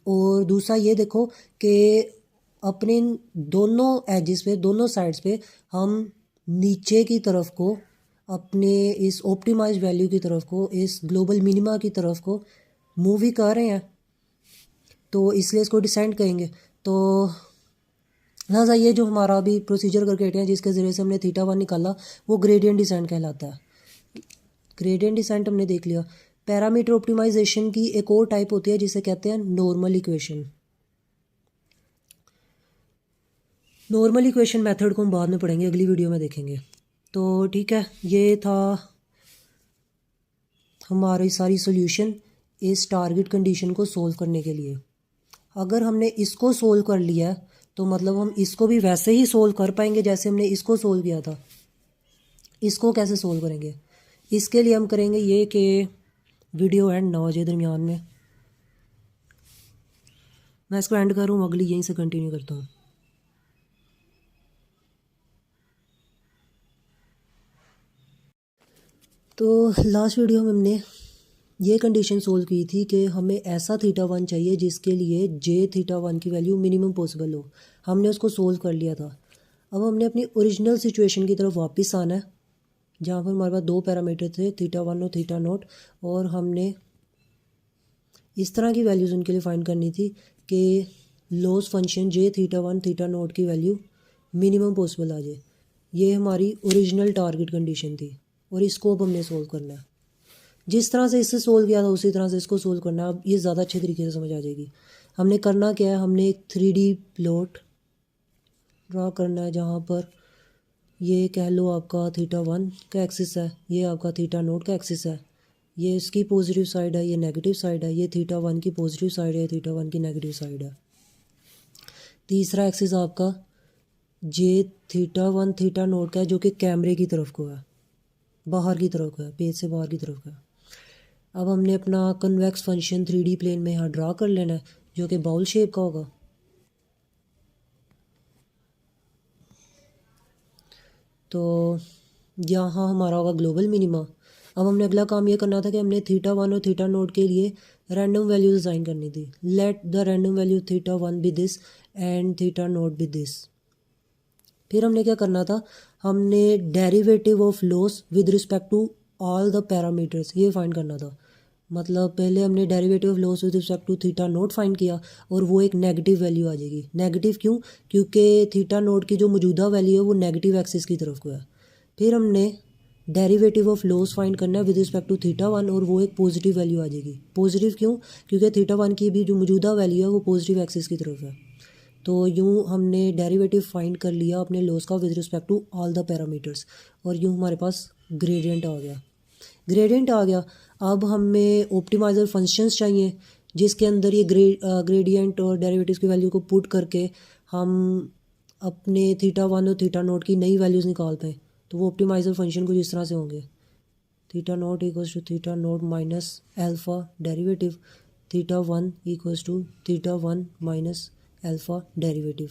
A: और दूसरा ये देखो कि अपने इन दोनों एजिस पे, दोनों साइड्स पे हम नीचे की तरफ को अपने इस ऑप्टिमाइज वैल्यू की तरफ को, इस ग्लोबल मिनिमा की तरफ को मूव ही कर रहे हैं, तो इसलिए इसको डिसेंट कहेंगे। तो लिहाजा ये जो हमारा अभी प्रोसीजर करके हटे हैं जिसके ज़रिए से हमने थीटा वन निकाला वो ग्रेडियंट डिसेंट कहलाता है। ग्रेडियंट डिसेंट हमने देख लिया। पैरामीटर ऑप्टिमाइजेशन की एक और टाइप होती है जिसे कहते हैं normal equation. Normal equation method को हम बाद में पढ़ेंगे, अगली वीडियो में देखेंगे। तो ठीक है, ये था हमारी सारी सोल्यूशन इस टारगेट कंडीशन को सोल्व करने के लिए। अगर हमने इसको सोल्व कर लिया तो मतलब हम इसको भी वैसे ही सोल्व कर पाएंगे जैसे हमने इसको सोल्व किया था। इसको कैसे सोल्व करेंगे, इसके लिए हम करेंगे ये कि वीडियो एंड ना हो जाए दरमियान में। मैं इसको एंड करूँ, अगली यहीं से कंटिन्यू करता हूँ। तो लास्ट वीडियो में हमने ये कंडीशन सोल्व की थी कि हमें ऐसा θ1 चाहिए जिसके लिए J θ1 की वैल्यू मिनिमम पॉसिबल हो। हमने उसको सोल्व कर लिया था। अब हमने अपनी ओरिजिनल सिचुएशन की तरफ वापस आना है, जहाँ पर हमारे पास दो पैरामीटर थे θ1 और θ0, और हमने इस तरह की वैल्यूज़ उनके लिए फाइंड करनी थी कि लॉस फंक्शन J θ1 θ0 की वैल्यू मिनिमम पॉसिबल आ जाए। ये हमारी ओरिजिनल टारगेट कंडीशन थी और इसको अब हमने सोल्व करना है। जिस तरह से इससे सोल्व किया था उसी तरह से इसको सोल्व करना है। अब ये ज़्यादा अच्छे तरीके से समझ आ जाएगी। हमने करना क्या है, हमने एक 3D प्लॉट ड्रा करना है जहाँ पर ये कह लो आपका θ1 का एक्सिस है, ये आपका θ0 का एक्सिस है, ये इसकी पॉजिटिव साइड है, ये नेगेटिव साइड है, ये θ1 की पॉजिटिव साइड है, θ1 की नेगेटिव साइड है। तीसरा एक्सिस आपका J θ1 θ0 का है, जो कि कैमरे की तरफ को है, बाहर की तरफ का है, पेज से बाहर की तरफ का है। अब हमने अपना कन्वेक्स फंक्शन 3D प्लेन में यहाँ ड्रा कर लेना है, जो कि बाउल शेप का होगा। तो यहाँ हमारा होगा ग्लोबल मिनिमा। अब हमने अगला काम ये करना था कि हमने θ1 और θ0 के लिए रैंडम वैल्यूज असाइन करनी थी। Let the random value θ1 be this and θ0 be this. फिर हमने क्या करना था, हमने derivative of loss with respect to all the parameters ये फाइंड करना था। मतलब पहले हमने derivative of loss with respect to θ0 find किया और वो एक नेगेटिव वैल्यू आ जाएगी। नेगेटिव क्यों? क्योंकि θ0 की जो मौजूदा वैल्यू है वो नेगेटिव एक्सिस की तरफ को है। फिर हमने डेरिवेटिव ऑफ लॉस फाइंड करना है विद रिस्पेक्ट टू θ1 और वो एक पॉजिटिव वैल्यू आ जाएगी। पॉजिटिव क्यों? क्योंकि θ1 की भी जो मौजूदा वैल्यू है वो पॉजिटिव एक्सिस की तरफ है। तो यूँ हमने डेरिवेटिव फाइंड कर लिया अपने लॉस का with respect to all the parameters, और यूँ हमारे पास ग्रेडियंट आ गया। ग्रेडियंट आ गया। अब हमें ऑप्टिमाइज़र फंक्शंस चाहिए जिसके अंदर ये ग्रेडियंट और डेरिवेटिव्स की वैल्यू को पुट करके हम अपने θ1 और θ0 की नई वैल्यूज़ निकाल पाएँ। तो वो ऑप्टिमाइज़र फंक्शन कुछ इस तरह से होंगे, θ0 equals to θ0 minus alpha derivative, θ1 equals to θ1 minus alpha derivative.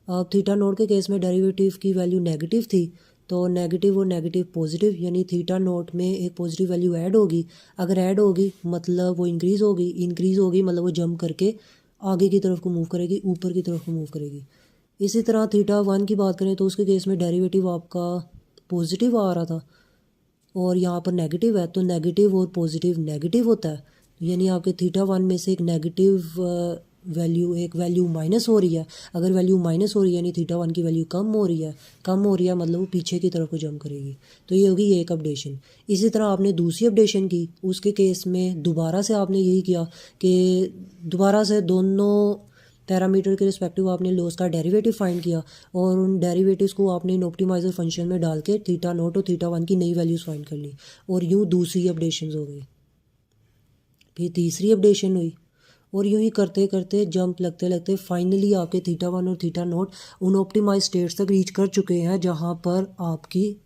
A: अब θ0 के केस में डेरिवेटिव की वैल्यू नेगेटिव थी, तो नेगेटिव और नेगेटिव पॉजिटिव, यानी θ0 में एक पॉजिटिव वैल्यू ऐड होगी। अगर ऐड होगी मतलब वो इंक्रीज़ होगी मतलब वो जंप करके आगे की तरफ को मूव करेगी, ऊपर की तरफ को मूव करेगी। इसी तरह θ1 की बात करें तो उसके केस में डेरिवेटिव आपका पॉजिटिव आ रहा था और यहाँ पर नेगेटिव है, तो नेगेटिव और पॉजिटिव नेगेटिव होता है, यानी आपके θ1 में से एक नेगेटिव एक वैल्यू माइनस हो रही है। अगर वैल्यू माइनस हो रही है यानी θ1 की वैल्यू कम हो रही है मतलब वो पीछे की तरफ को जंप करेगी। तो ये होगी एक अपडेशन। इसी तरह आपने दूसरी अपडेशन की, उसके केस में दोबारा से आपने यही किया कि दोबारा से दोनों पैरामीटर के रिस्पेक्टिव आपने लॉस का डेरिवेटिव फाइंड किया और उन डेरिवेटिव्स को आपने इन ऑप्टिमाइज़र फंक्शन में डाल के θ0 और θ1 की नई वैल्यूज़ फाइंड कर ली, और यूँ दूसरी अपडेशन हो गई। फिर तीसरी अपडेशन हुई और यूँ ही करते करते जंप लगते लगते फाइनली आपके θ1 और θ0 उन ऑप्टिमाइज स्टेट्स तक रीच कर चुके हैं जहाँ पर आपकी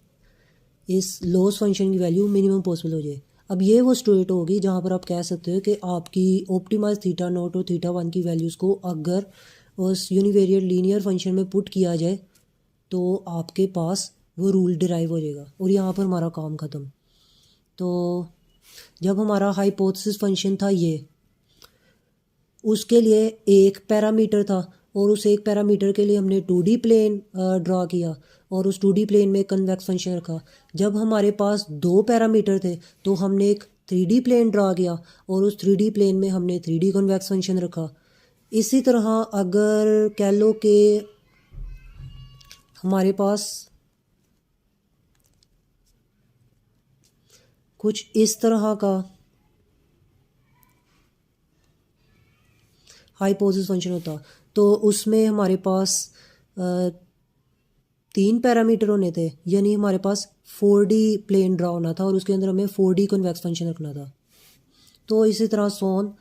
A: इस लॉस फंक्शन की वैल्यू मिनिमम पॉसिबल हो जाए। अब ये वो स्टेट होगी जहाँ पर आप कह सकते हो कि आपकी ऑप्टिमाइज θ0 और θ1 की वैल्यूज़ को अगर उस यूनिवेरिएट लीनियर फंक्शन में पुट किया जाए तो आपके पास वो रूल डिराइव हो जाएगा और यहाँ पर हमारा काम ख़त्म। तो जब हमारा हाइपोथेसिस फंक्शन था ये, उसके लिए एक पैरामीटर था और उस एक पैरामीटर के लिए हमने 2D प्लेन ड्रा किया और उस 2D प्लेन में कन्वेक्स फंक्शन रखा। जब हमारे पास दो पैरामीटर थे तो हमने एक 3D प्लेन ड्रा किया और उस 3D प्लेन में हमने 3D कन्वेक्स फंक्शन रखा। इसी तरह अगर कह लो कि हमारे पास कुछ इस तरह का हाइपोथेसिस फंक्शन होता तो उसमें हमारे पास 3 पैरामीटर होने थे, यानी हमारे पास 4D प्लेन ड्रा होना था और उसके अंदर हमें 4D कन्वेक्स फंक्शन रखना था। तो इसी तरह सोन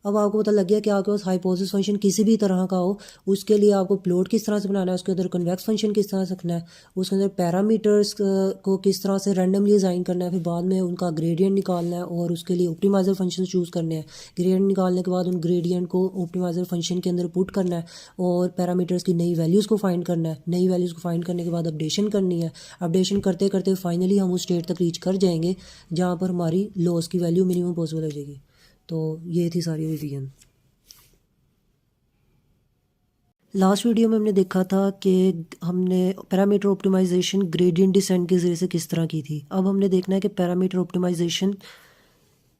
A: अब आपको पता लग गया कि आपके पास हाइपोथेसिस फंक्शन किसी भी तरह का हो, उसके लिए आपको प्लॉट किस तरह से बनाना है, उसके अंदर कन्वेक्स फंक्शन किस तरह से रखना है, उसके अंदर पैरामीटर्स को किस तरह से रैंडमली असाइन करना है, फिर बाद में उनका ग्रेडियंट निकालना है और उसके लिए ऑप्टिमाइजर फंक्शन चूज़ करने हैं। ग्रेडियंट निकालने के बाद उन ग्रेडियंट को ऑप्टिमाइजर फंक्शन के अंदर पुट करना है और पैरामीटर्स की नई वैल्यूज़ को फाइंड करना है। नई वैल्यूज़ को फाइंड करने के बाद अपडेशन करनी है। अपडेशन करते करते फाइनली हम उस स्टेट तक रीच कर जाएंगे जहाँ पर हमारी लॉस की वैल्यू मिनिमम पॉसिबल हो जाएगी। तो ये थी सारी रिवीजन। लास्ट वीडियो में हमने देखा था कि हमने पैरामीटर ऑप्टिमाइजेशन ग्रेडियंट डिसेंट के ज़रिए से किस तरह की थी। अब हमने देखना है कि parameter optimization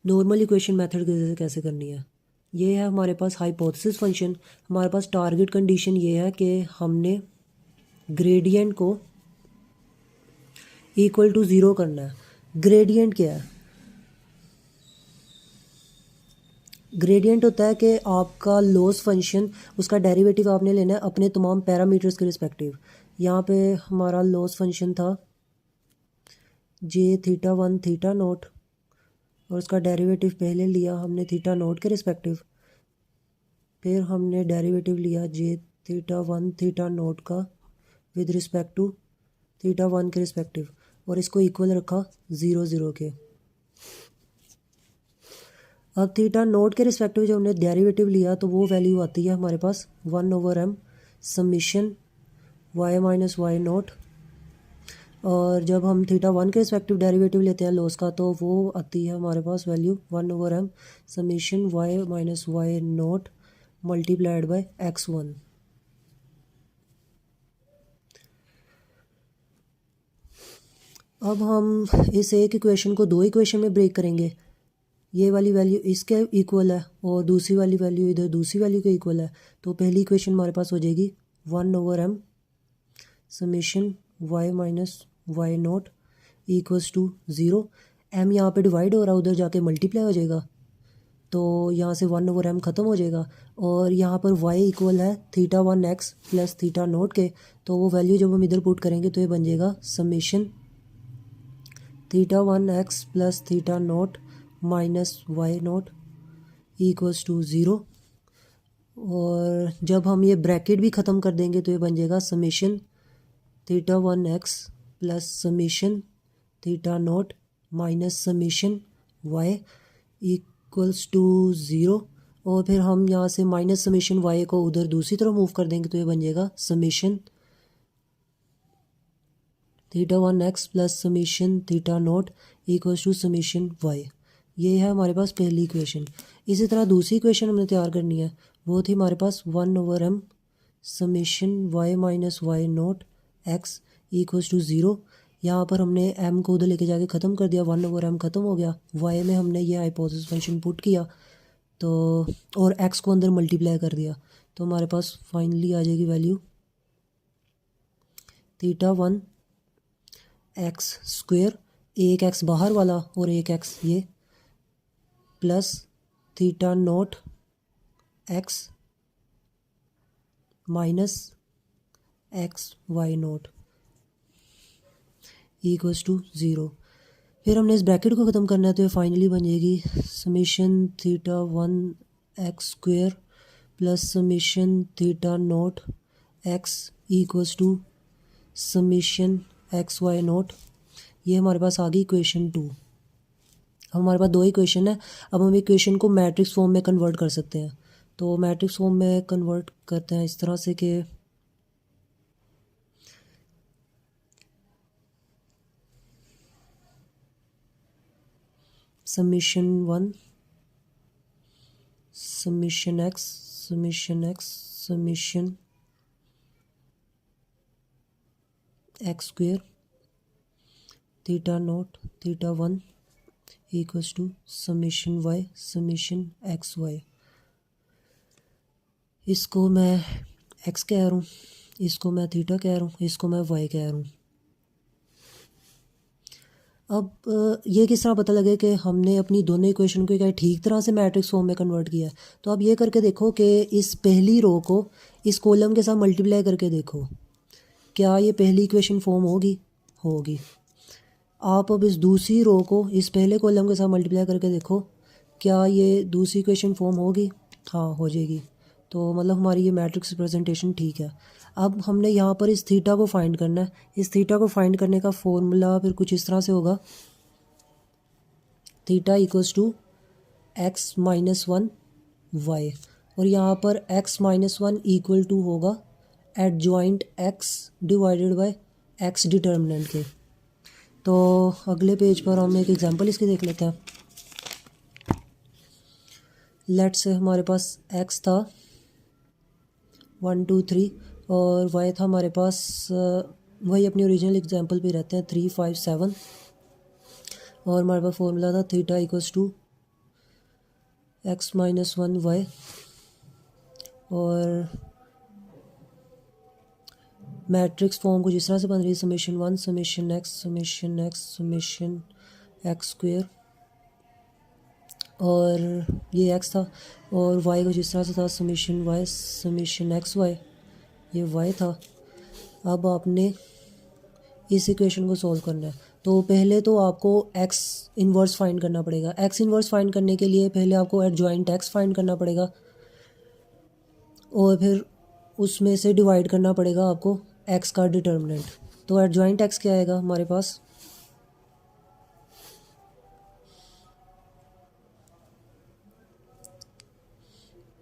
A: normal equation method के ज़रिए कैसे करनी है। ये है हमारे पास हाइपोथेसिस फंक्शन। हमारे पास टारगेट कंडीशन ये है कि हमने ग्रेडियंट को इक्वल टू ज़ीरो करना है। ग्रेडियंट क्या है? ग्रेडियंट होता है कि आपका लॉस फंक्शन, उसका डेरिवेटिव आपने लेना है अपने तमाम पैरामीटर्स के रिस्पेक्टिव। यहाँ पे हमारा लॉस फंक्शन था जे थीटा वन थीटा नोट और उसका डेरिवेटिव पहले लिया हमने थीटा नोट के रिस्पेक्टिव, फिर हमने डेरिवेटिव लिया J theta one theta naught का with respect to theta one के रिस्पेक्टिव और इसको इक्वल रखा ज़ीरो ज़ीरो के। अब थीटा नोट के रिस्पेक्टिव जब हमने डेरिवेटिव लिया तो वो वैल्यू आती है हमारे पास 1/m summation y minus Y naught. और जब हम थीटा वन के रिस्पेक्टिव डेरिवेटिव लेते हैं लॉस का तो वो आती है हमारे पास value 1/m summation y minus Y naught multiplied by x1। अब हम इस एक इक्वेशन को दो इक्वेशन में ब्रेक करेंगे। ये वाली वैल्यू इसके इक्वल है और दूसरी वाली वैल्यू इधर दूसरी वैल्यू के इक्वल है। तो पहली इक्वेशन हमारे पास हो जाएगी 1/m summation y minus Y naught equals to zero. m यहाँ पे डिवाइड हो रहा है, उधर जाके मल्टीप्लाई हो जाएगा तो यहाँ से 1/m ख़त्म हो जाएगा और यहाँ पर y इक्वल है theta one X plus theta note के। तो वो वैल्यू जब हम इधर पुट करेंगे तो ये बन जाएगा summation theta one X plus theta naught minus Y naught equals to zero. और जब हम ये ब्रैकेट भी ख़त्म कर देंगे तो ये बन जाएगा summation theta one X plus summation theta naught minus summation Y equals to zero. और फिर हम यहाँ से माइनस समीशन वाई को उधर दूसरी तरफ मूव कर देंगे तो ये बन जाएगा summation theta one X plus summation theta naught equals to summation Y. ये है हमारे पास पहली इक्वेशन। इसी तरह दूसरी इक्वेशन हमने तैयार करनी है, वो थी हमारे पास 1/m summation y minus Y naught X equals to zero. यहाँ पर हमने m को उधर लेके जाके ख़त्म कर दिया, 1/m ख़त्म हो गया। y में हमने ये हाइपोथेसिस फंक्शन पुट किया तो और x को अंदर मल्टीप्लाई कर दिया तो हमारे पास फाइनली आ जाएगी value theta one X square, एक x बाहर वाला और एक x ये, plus theta naught X minus X Y naught equals to zero. फिर हमने इस ब्रैकेट को ख़त्म करना है तो ये फाइनली बन जाएगी summation theta one X square plus summation theta naught X equals to summation X Y naught. ये हमारे पास आ गई इक्वेशन 2। अब हमारे पास दो इक्वेशन है। अब हम इक्वेशन को मैट्रिक्स फॉर्म में कन्वर्ट कर सकते हैं। तो मैट्रिक्स फॉर्म में कन्वर्ट करते हैं इस तरह से कि summation one summation X summation X square theta naught theta one equals to summation Y summation X Y. इसको मैं x कह रहा हूँ, इसको मैं थीटा कह रहा हूँ, इसको मैं y कह रहा हूँ। अब ये किस तरह पता लगे कि हमने अपनी दोनों इक्वेशन को क्या ठीक तरह से मैट्रिक्स फॉर्म में कन्वर्ट किया है। तो अब ये करके देखो कि इस पहली रो को इस कॉलम के साथ मल्टीप्लाई करके देखो क्या ये पहली इक्वेशन फॉर्म होगी। आप अब इस दूसरी रो को इस पहले कॉलम के साथ मल्टीप्लाई करके देखो क्या ये दूसरी इक्वेशन फॉर्म होगी? हाँ हो जाएगी। तो मतलब हमारी ये मैट्रिक्स रिप्रेजेंटेशन ठीक है। अब हमने यहाँ पर इस थीटा को फाइंड करना है। इस थीटा को फाइंड करने का फॉर्मूला फिर कुछ इस तरह से होगा, theta equals to x minus one Y, और यहाँ पर x minus one equal to होगा adjoint x divided by x determinant के। तो अगले पेज पर हम एक एग्जांपल इसकी देख लेते हैं। लेट्स से हमारे पास x था 1 2 3 और y था हमारे पास वही अपनी ओरिजिनल एग्जांपल पे रहते हैं 3 5 7, और हमारे पास फॉर्मूला था theta equals to x minus one Y, और मैट्रिक्स फॉर्म कुछ इस तरह से बन रही है, summation one summation X summation X summation X square, और ये एक्स था, और वाई कुछ इस तरह से था, summation Y summation X Y, ये वाई था। अब आपने इस इक्वेशन को सॉल्व करना है। तो पहले तो आपको एक्स इन्वर्स फाइंड करना पड़ेगा। एक्स इन्वर्स फाइंड करने के लिए पहले आपको एडजॉइंट एक्स फाइंड करना पड़ेगा, और फिर उसमें से डिवाइड करना पड़ेगा आपको एक्स का डिटर्मिनेंट। तो एडजॉइंट एक्स क्या आएगा हमारे पास,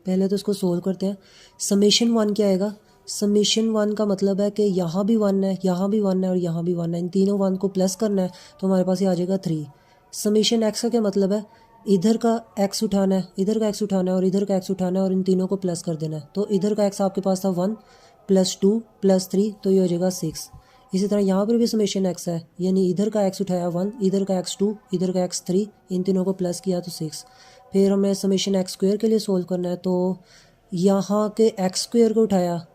A: पहले तो इसको सोल्व करते हैं। समेशन वन क्या आएगा, समेशन वन का मतलब है कि यहाँ भी वन है, यहाँ भी वन है और यहाँ भी वन है, इन तीनों वन को प्लस करना है, तो हमारे पास ये आ जाएगा 3। समेशन एक्स का क्या मतलब है, इधर का एक्स उठाना है, इधर का एक्स उठाना है और इधर का एक्स उठाना है और इन तीनों को प्लस कर देना है। तो इधर का एक्स आपके पास था 1 + 2 + 3, तो ये हो जाएगा 6। इसी तरह यहाँ पर भी समेशन एक्स है, यानी इधर का एक्स उठाया 1, इधर का एक्स 2, इधर का एक्स 3, इन तीनों को प्लस किया तो 6। फिर हमें समेशन एक्स स्क्वेयर के लिए सोल्व करना है, तो यहाँ के एक्स स्क्वेयर को उठाया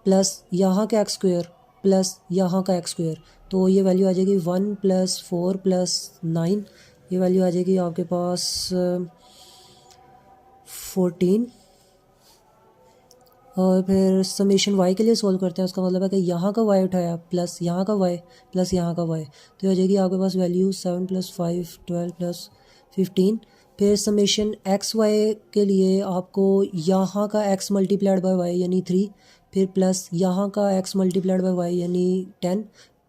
A: प्लस यहाँ का एक्स स्क्वेयर प्लस यहाँ का एक्स स्क्वेयर, तो ये वैल्यू आ जाएगी 1 + 4 + 9, ये वैल्यू आ जाएगी आपके पास 14। और फिर समेशन वाई के लिए सोल्व करते हैं, उसका मतलब है कि यहाँ का वाई उठाया प्लस यहाँ का वाई प्लस यहाँ का वाई, तो हो जाएगी आपके पास वैल्यू 7 + 5 12 + 15। फिर समेशन एक्स वाई के लिए आपको यहाँ का x मल्टीप्लाइड बाय वाई यानी 3, फिर प्लस यहाँ का x मल्टीप्लाइड बाय वाई यानी 10,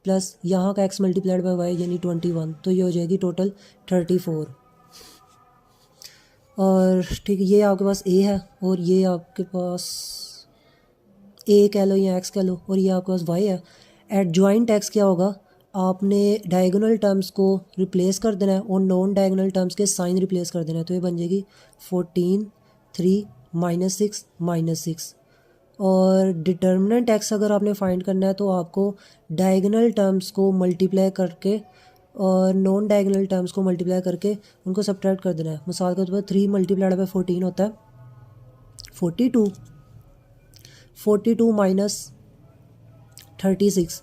A: प्लस यहाँ का x मल्टीप्लाइड बाय वाई यानी 21, तो ये हो जाएगी टोटल 34। और ठीक है, ये आपके पास a है और ये आपके पास a कह लो या x कह लो, और ये आपके पास y है। एडजॉइंट x क्या होगा, आपने डायगोनल टर्म्स को रिप्लेस कर देना है और नॉन डायगोनल टर्म्स के साइन रिप्लेस कर देना है, तो ये बन जाएगी 14 3 -6 -6। और डिटर्मिनेंट x अगर आपने फाइंड करना है तो आपको डायगोनल टर्म्स को मल्टीप्लाई करके और नॉन डायगोनल टर्म्स को मल्टीप्लाई करके उनको सब्ट्रैक्ट कर देना है। मिसाल के तौर पर 3 × 14 होता है 42, 42 - 36,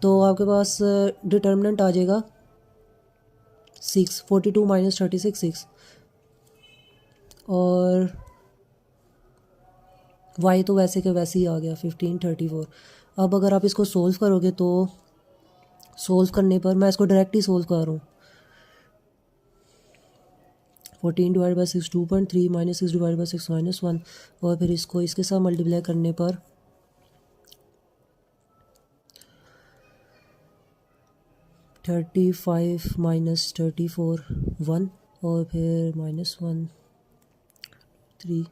A: तो आपके पास डिटर्मिनेंट आ जाएगा 6, 42 - 36 6, और y तो वैसे के वैसे ही आ गया 15 34। अब अगर आप इसको सोल्व करोगे तो सोल्व करने पर, मैं इसको डायरेक्ट ही सोल्व कर रहा हूँ, 14 / 6 2.3 -6 / 6 -1, और फिर इसको इसके साथ मल्टीप्लाई करने पर 35 - 34 1, और फिर -1 3,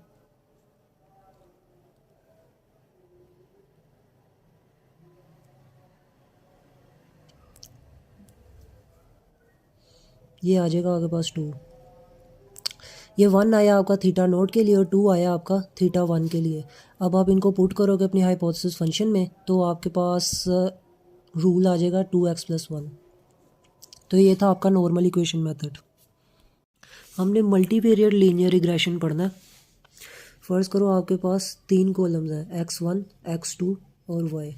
A: ये आ जाएगा आपके पास 2। ये 1 आया आपका थीटा नोट के लिए और 2 आया आपका थीटा 1 के लिए। अब आप इनको पुट करोगे अपनी हाइपोथेसिस फंक्शन में, तो आपके पास रूल आ जाएगा 2x + 1। तो ये था आपका नॉर्मल इक्वेशन मेथड। हमने मल्टीवेरिएट लीनियर रिग्रेशन पढ़ना है। फ़र्ज़ करो आपके पास 3 कॉलम्स हैं, x1 x2 और y।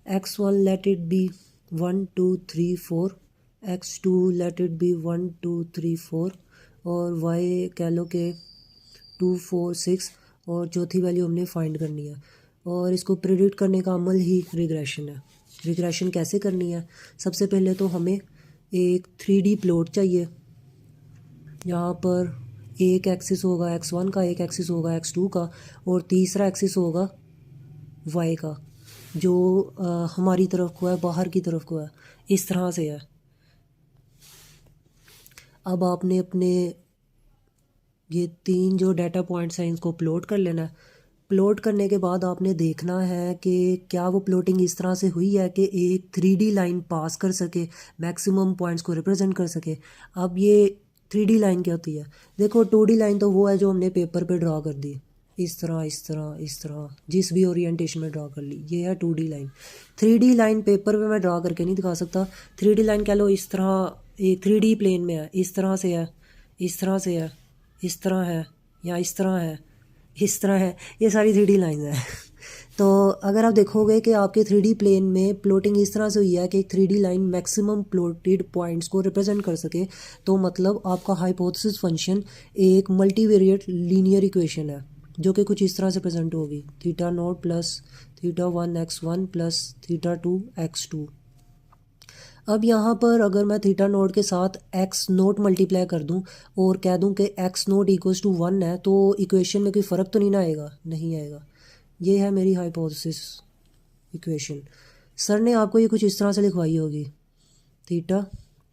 A: x1 let it be 1 2 3 4, x2 let it be 1 2 3 4, और y कह लो कि 2 4 6, और चौथी वैल्यू हमने फाइंड करनी है। और इसको प्रेडिक्ट करने का अमल ही रिग्रेशन है। रिग्रेशन कैसे करनी है, सबसे पहले तो हमें एक 3D प्लॉट चाहिए। यहाँ पर एक एक्सिस होगा x1 का, एक एक्सिस होगा x2 का, और तीसरा एक्सिस होगा y का, जो हमारी तरफ को है, बाहर की तरफ को है, इस तरह से है। अब आपने अपने ये 3 जो डाटा पॉइंट्स हैं इनको प्लॉट कर लेना है। प्लॉट करने के बाद आपने देखना है कि क्या वो प्लॉटिंग इस तरह से हुई है कि एक 3D लाइन पास कर सके, मैक्सिमम पॉइंट्स को रिप्रेजेंट कर सके। अब ये 3D लाइन क्या होती है? देखो 2D लाइन तो वो है जो हमने पेपर पे ड्रा कर दी, इस तरह इस तरह इस तरह, जिस भी ओरिएंटेशन में ड्रा कर ली, ये है 2D line. 3D line paper पे मैं ड्रा करके नहीं दिखा सकता। 3D लाइन कह लो इस तरह, एक 3D प्लेन में है, इस तरह से है, इस तरह से है, इस तरह है, या इस तरह है, इस तरह है, ये सारी 3D लाइन है। तो अगर आप देखोगे कि आपके 3D प्लेन में प्लॉटिंग इस तरह से हुई है कि एक 3D line maximum plotted points को रिप्रेजेंट कर सके, तो मतलब आपका हाइपोथेसिस फंक्शन एक मल्टीवेरिएट लीनियर इक्वेशन है, जो कि कुछ इस तरह से प्रेजेंट होगी, theta naught plus theta 1 x1 plus theta 2 x2। अब यहाँ पर अगर मैं थीटा नोट के साथ एक्स नोट मल्टीप्लाई कर दूँ और कह दूँ कि एक्स नोट इक्वल्स टू 1 है, तो इक्वेशन में कोई फ़र्क तो नहीं ना आएगा? नहीं आएगा। ये है मेरी हाइपोथेसिस इक्वेशन। सर ने आपको ये कुछ इस तरह से लिखवाई होगी, थीटा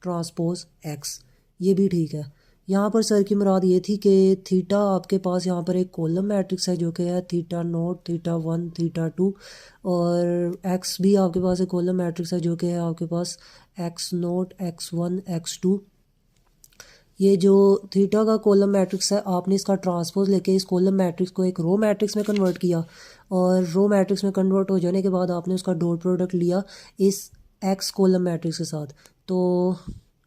A: ट्रांसपोज एक्स, ये भी ठीक है। यहाँ पर सर की मुराद ये थी कि थीटा आपके पास यहाँ पर एक कॉलम मैट्रिक्स है जो कि है थीटा नोट थीटा 1 थीटा 2, और एक्स भी आपके पास एक कॉलम मैट्रिक्स है जो कि है आपके पास एक्स नोट x1 x2। ये जो थीटा का कॉलम मैट्रिक्स है, आपने इसका ट्रांसपोज लेके इस कॉलम मैट्रिक्स को एक रो मैट्रिक्स में कन्वर्ट किया, और रो मैट्रिक्स में कन्वर्ट हो जाने के बाद आपने उसका डॉट प्रोडक्ट लिया इस एक्स कॉलम मैट्रिक्स के साथ। तो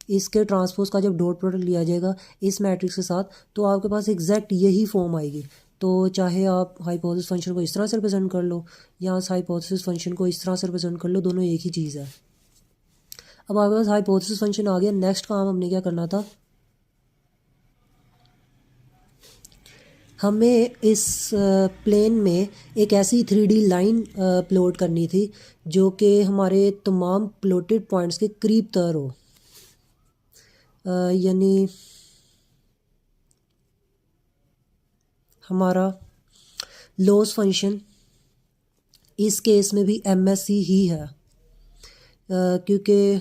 A: इसके ट्रांसपोज का जब डॉट प्रोडक्ट लिया जाएगा इस मैट्रिक्स के साथ, तो आपके पास एग्जैक्ट यही फॉर्म आएगी। तो चाहे आप हाइपोथेसिस फंक्शन को इस तरह से रिप्रेजेंट कर लो या हाइपोथेसिस फंक्शन को इस तरह से रिप्रेजेंट कर लो, दोनों एक ही चीज़ है। अब आपके पास हाइपोथेसिस फंक्शन आ गया। नेक्स्ट काम हमने क्या करना था, हमें इस प्लेन में एक ऐसी 3D लाइन प्लॉट करनी थी जो कि हमारे तमाम प्लॉटेड पॉइंट्स के करीब तर हो। यानी हमारा लॉस फंक्शन इस केस में भी MSE ही है, क्योंकि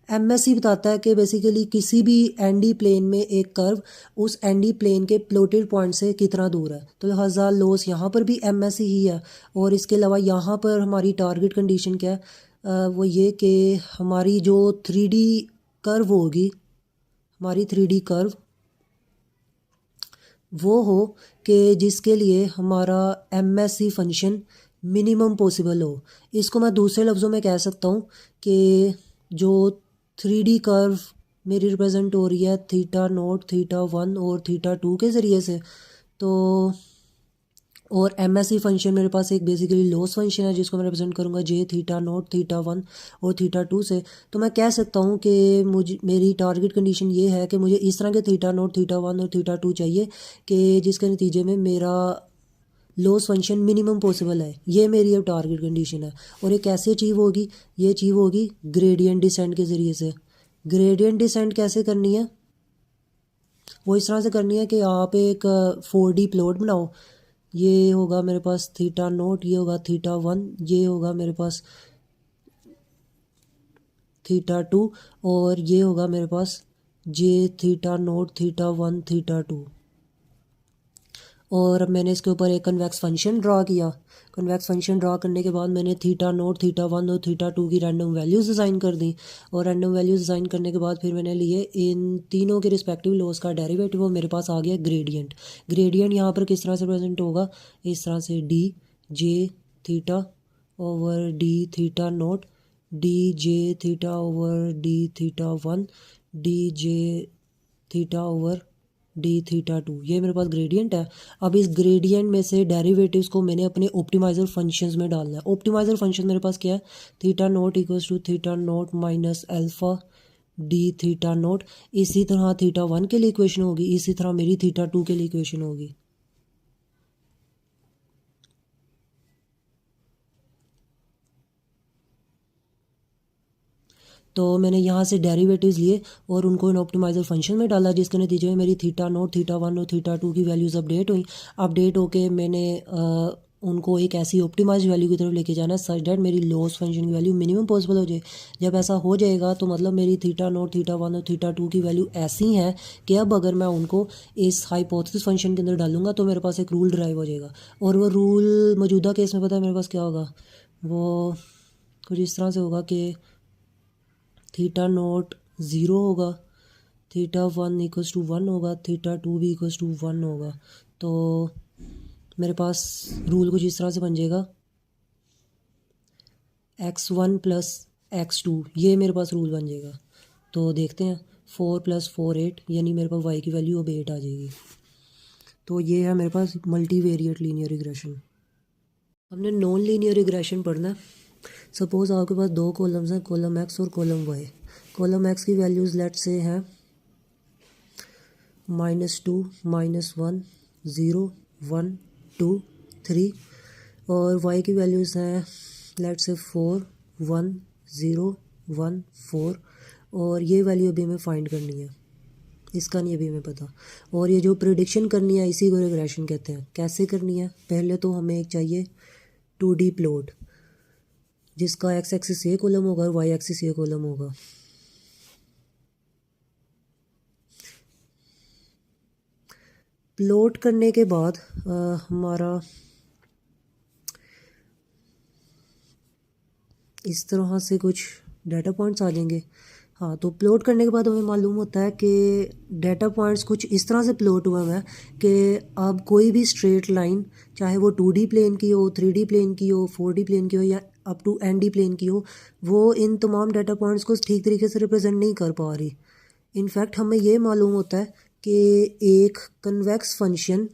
A: MSE बताता है कि बेसिकली किसी भी एनडी प्लेन में एक कर्व उस एनडी प्लेन के प्लॉटेड पॉइंट से कितना दूर है। तो लिहाजा लॉस यहाँ पर भी MSE ही है। और इसके अलावा यहाँ पर हमारी टारगेट कंडीशन क्या है, वो ये कि हमारी जो 3D कर्व होगी, हमारी 3D कर्व वो हो कि जिसके लिए हमारा MSE फंक्शन मिनिमम पॉसिबल हो। इसको मैं दूसरे लफ्ज़ों में कह सकता हूँ कि जो 3D कर्व मेरी रिप्रेजेंट हो रही है थीटा नोट थीटा 1 और थीटा 2 के ज़रिए से, तो और MSE फंक्शन मेरे पास एक बेसिकली लॉस फंक्शन है जिसको मैं रिप्रेजेंट करूँगा जे थीटा नोट थीटा 1 और थीटा 2 से। तो मैं कह सकता हूँ कि मुझे मेरी टारगेट कंडीशन ये है कि मुझे इस तरह के थीटा नोट थीटा 1 और थीटा 2 चाहिए कि जिसके नतीजे में मेरा लॉस फंक्शन मिनिमम पॉसिबल है। ये मेरी अब टारगेट कंडीशन है। और ये कैसे अचीव होगी? ये अचीव होगी ग्रेडियंट डिसेंट के ज़रिए से। ग्रेडियंट डिसेंट कैसे करनी है? वो इस तरह से करनी है कि आप एक 4D प्लॉट बनाओ। ये होगा मेरे पास थीटा नोट, ये होगा थीटा 1, ये होगा मेरे पास थीटा 2, और ये होगा मेरे पास जे थीटा नोट थीटा 1 थीटा 2। और अब मैंने इसके ऊपर एक कन्वेक्स फंक्शन ड्रा किया। कन्वेक्स फंक्शन ड्रा करने के बाद मैंने थीटा नोट थीटा 1 और थीटा 2 की रैंडम वैल्यूज़ डिज़ाइन कर दी। और रैंडम वैल्यूज़ डिज़ाइन करने के बाद फिर मैंने लिए इन तीनों के रिस्पेक्टिव लॉस का डेरिवेटिव, वो मेरे पास आ गया ग्रेडियंट। ग्रेडियंट यहाँ पर किस तरह से प्रेजेंट होगा? इस तरह से D J theta over D theta note, D J theta over D theta 1, D J theta over D theta 2, ये मेरे पास ग्रेडियंट है। अब इस ग्रेडियंट में से डेरिवेटिव्स को मैंने अपने ऑप्टिमाइजर फंक्शंस में डालना है। ऑप्टिमाइजर फंक्शन मेरे पास क्या है? Theta naught equals to theta naught minus alpha D theta naught. इसी तरह थीटा 1 के लिए इक्वेशन होगी, इसी तरह मेरी थीटा 2 के लिए इक्वेशन होगी। तो मैंने यहाँ से डेरिवेटिव्स लिए और उनको इन ऑप्टिमाइजर फंक्शन में डाला, जिसके नतीजे में मेरी थीटा नोट, थीटा वन और थीटा टू की वैल्यूज़ अपडेट हुई। अपडेट होके मैंने उनको एक ऐसी ऑप्टिमाइज वैल्यू की तरफ लेके जाना है सच डेट मेरी लॉस फंक्शन की वैल्यू मिनिमम पॉसिबल हो जाए। जब ऐसा हो जाएगा तो मतलब मेरी थीटा नोट, थीटा वन और थीटा टू की वैल्यू ऐसी हैं कि अब अगर मैं उनको इस हाइपोथेसिस फंक्शन के अंदर डालूंगा तो मेरे पास एक रूल ड्राइव हो जाएगा। और वो रूल मौजूदा केस में पता है मेरे पास क्या होगा, वो कुछ इस तरह से होगा कि थीटा नोट ज़ीरो होगा, theta one equals to one होगा, थीटा टू भी इक्वल्स टू वन होगा। तो मेरे पास रूल कुछ इस तरह से बन जाएगा, x1 प्लस x2, ये मेरे पास रूल बन जाएगा। तो देखते हैं 4 + 4 8, यानी मेरे पास y की वैल्यू अब 8 आ जाएगी। तो ये है मेरे पास मल्टीवेरिएट लीनियर रिग्रेशन। हमने नॉन लीनियर रिग्रेशन पढ़ना है। सपोज़ आपके पास दो कॉलम्स हैं, कॉलम x और कॉलम y। कॉलम x की वैल्यूज़ लेट से हैं -2, -1, 0, 1, 2, 3 और y की वैल्यूज़ हैं लेट से 4, 1, 0, 1, 4 और ये वैल्यू अभी हमें फाइंड करनी है, इसका नहीं अभी हमें पता। और ये जो प्रिडिक्शन करनी है इसी को रिग्रेशन कहते हैं। कैसे करनी है, पहले तो हमें एक चाहिए 2D प्लॉट जिसका x एक्सिस ये कॉलम होगा और y एक्सिस ये कॉलम होगा। प्लॉट करने के बाद हमारा इस तरह से कुछ डाटा पॉइंट्स आ जाएंगे। हाँ, तो प्लॉट करने के बाद हमें मालूम होता है कि डाटा पॉइंट्स कुछ इस तरह से प्लॉट हुआ है कि अब कोई भी स्ट्रेट लाइन, चाहे वो 2D प्लेन की हो, 3D प्लेन की हो, 4D प्लेन की हो या अप टू ND प्लेन की हो, वो इन तमाम डाटा पॉइंट्स को ठीक तरीके से रिप्रेजेंट नहीं कर पा रही। इनफैक्ट हमें ये मालूम होता है कि एक convex function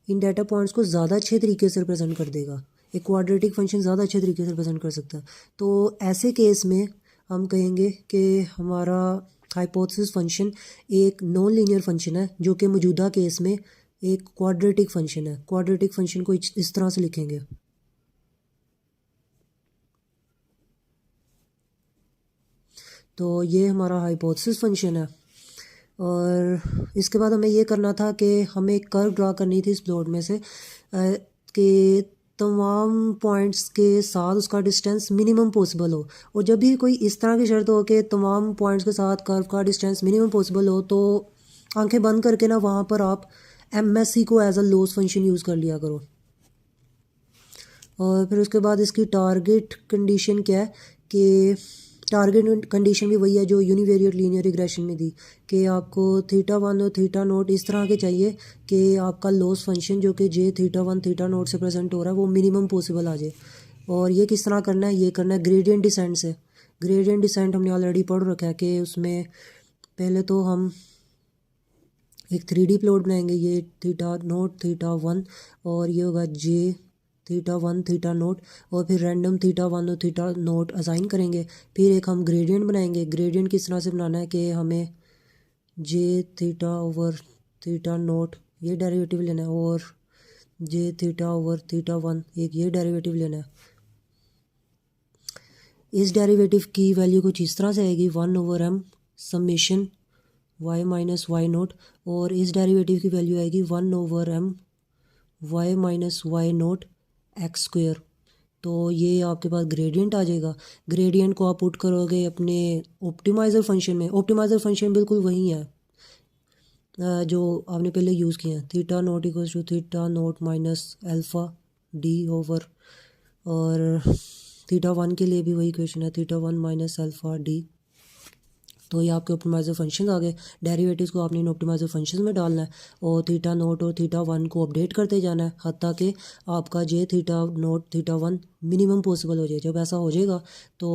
A: in data points को ज़्यादा अच्छे तरीके से रिप्रेजेंट कर देगा, एक क्वाड्रेटिक फंक्शन ज़्यादा अच्छे तरीके से रिप्रेजेंट कर सकता है। तो ऐसे केस में हम कहेंगे कि हमारा हाइपोथेसिस फंक्शन एक नॉन लीनियर फंक्शन है, जो कि मौजूदा केस में एक क्वाड्रेटिक फंक्शन है। क्वाड्रेटिक फंक्शन को इस तरह से लिखेंगे। तो ये हमारा हाइपोथेसिस फंक्शन है। और इसके बाद हमें ये करना था कि हमें एक कर्व ड्रा करनी थी इस प्लॉट में से कि तमाम पॉइंट्स के साथ उसका डिस्टेंस मिनिमम पॉसिबल हो। और जब भी कोई इस तरह की शर्त हो कि तमाम पॉइंट्स के साथ कर्व का डिस्टेंस मिनिमम पॉसिबल हो, तो आंखें बंद करके ना वहाँ पर आप MSE को as a loss function use कर लिया करो। और फिर उसके बाद इसकी टारगेट कंडीशन क्या है कि टारगेट कंडीशन भी वही है जो यूनिवेरिएट लीनियर रिग्रेशन में थी कि आपको थीटा वन और थीटा नोट इस तरह के चाहिए कि आपका लॉस फंक्शन जो कि जे थीटा वन थीटा नोट से प्रेजेंट हो रहा है वो मिनिमम पॉसिबल आ जाए। और ये किस तरह करना है, ये करना है ग्रेडियंट डिसेंट से। ग्रेडियंट डिसेंट हमने ऑलरेडी पढ़ रखा है कि उसमें पहले तो हम एक 3D प्लॉट बनाएंगे, ये थीटा नोट थीटा वन और ये होगा जे थीटा वन थीटा नोट, और फिर रैंडम थीटा वन और थीटा नोट असाइन करेंगे। फिर एक हम ग्रेडियंट बनाएंगे। ग्रेडियंट किस तरह से बनाना है कि हमें जे थीटा ओवर थीटा नोट ये डेरिवेटिव लेना है और जे थीटा ओवर थीटा वन एक ये डेरिवेटिव लेना है। इस डेरिवेटिव की वैल्यू कुछ इस तरह से आएगी 1/m summation y minus Y naught, और इस डेरिवेटिव की वैल्यू आएगी 1/m y minus Y naught X square. तो ये आपके पास ग्रेडियंट आ जाएगा। ग्रेडियंट को आप पुट करोगे अपने ऑप्टिमाइज़र फंक्शन में। ऑप्टिमाइज़र फंक्शन बिल्कुल वही है जो आपने पहले यूज़ किया है, theta naught equals to theta naught minus alpha D over, और थीटा वन के लिए भी वही क्वेश्चन है, theta one minus alpha D. तो ये आपके ऑप्टिमाइज़र फंक्शन आ गए। डेरिवेटिव्स को आपने इन ऑप्टिमाइज़र फंक्शन में डालना है और थीटा नोट और थीटा वन को अपडेट करते जाना है हत्ता कि आपका J theta naught theta one minimum possible हो जाए। जब ऐसा हो जाएगा तो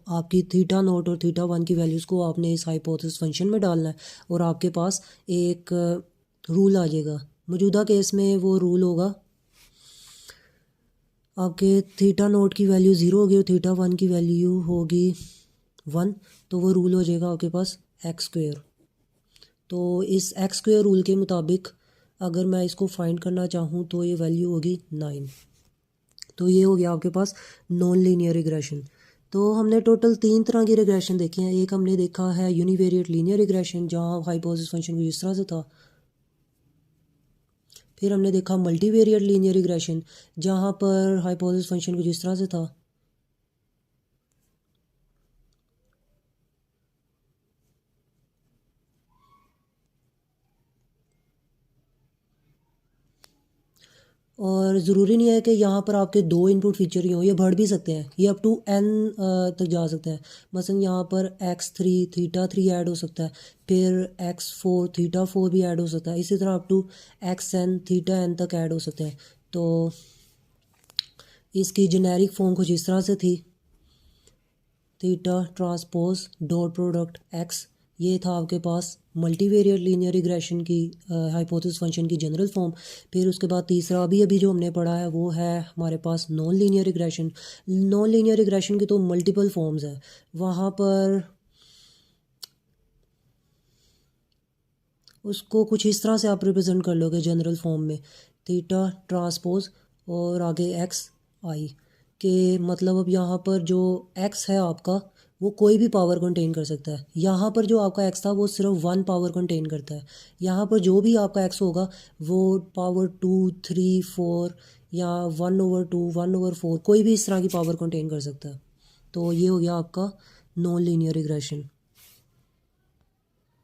A: आपकी थीटा नोट और थीटा वन की वैल्यूज़ को आपने इस हाइपोथेसिस फंक्शन में डालना है और आपके पास एक रूल आ जाएगा। मौजूदा केस में वो रूल होगा आपके थीटा नोट की वैल्यू 0 होगी और थीटा वन की वैल्यू होगी 1, तो वो रूल हो जाएगा आपके पास एक्स स्क्वेयर। तो इस एक्स स्क्वेयर रूल के मुताबिक अगर मैं इसको फाइंड करना चाहूँ तो ये वैल्यू होगी 9। तो ये हो गया आपके पास नॉन लीनियर रिग्रेशन। तो हमने टोटल 3 तरह की रिग्रेशन देखी हैं। एक हमने देखा है यूनिवेरिएट लीनियर रिग्रेशन, जहाँ हाइपोथेसिस फंक्शन को इस तरह से था। फिर हमने देखा मल्टीवेरिएट लीनियर रिग्रेशन, जहाँ पर हाइपोथेसिस फंक्शन को जिस तरह से था। और ज़रूरी नहीं है कि यहाँ पर आपके 2 इनपुट फीचर ही हों, ये बढ़ भी सकते हैं, ये अप टू n तक जा सकते हैं। मसलन यहाँ पर x3 थीटा 3 ऐड हो सकता है, फिर x4 थीटा 4 भी ऐड हो सकता है, इसी तरह up to xn theta n तक ऐड हो सकते हैं। तो इसकी जेनेरिक फॉर्म कुछ इस तरह से थी, theta transpose dot product x। ये था आपके पास मल्टीवेरिएट लीनियर रिग्रेशन की हाइपोथेसिस फंक्शन की जनरल फॉर्म। फिर उसके बाद तीसरा अभी जो हमने पढ़ा है वो है हमारे पास non linear regression. Non linear regression की तो मल्टीपल फॉर्म्स है, वहाँ पर उसको कुछ इस तरह से आप रिप्रेजेंट कर लोगे जनरल फॉर्म में, थीटा ट्रांसपोज और आगे एक्स आई के। मतलब अब यहाँ पर जो एक्स है आपका वो कोई भी पावर कंटेन कर सकता है। यहाँ पर जो आपका एक्स था वो सिर्फ 1 पावर कंटेन करता है। यहाँ पर जो भी आपका एक्स होगा वो पावर 2 3 4 या 1/2 1/4 कोई भी इस तरह की पावर कंटेन कर सकता है। तो ये हो गया आपका नॉन लीनियर रिग्रेशन।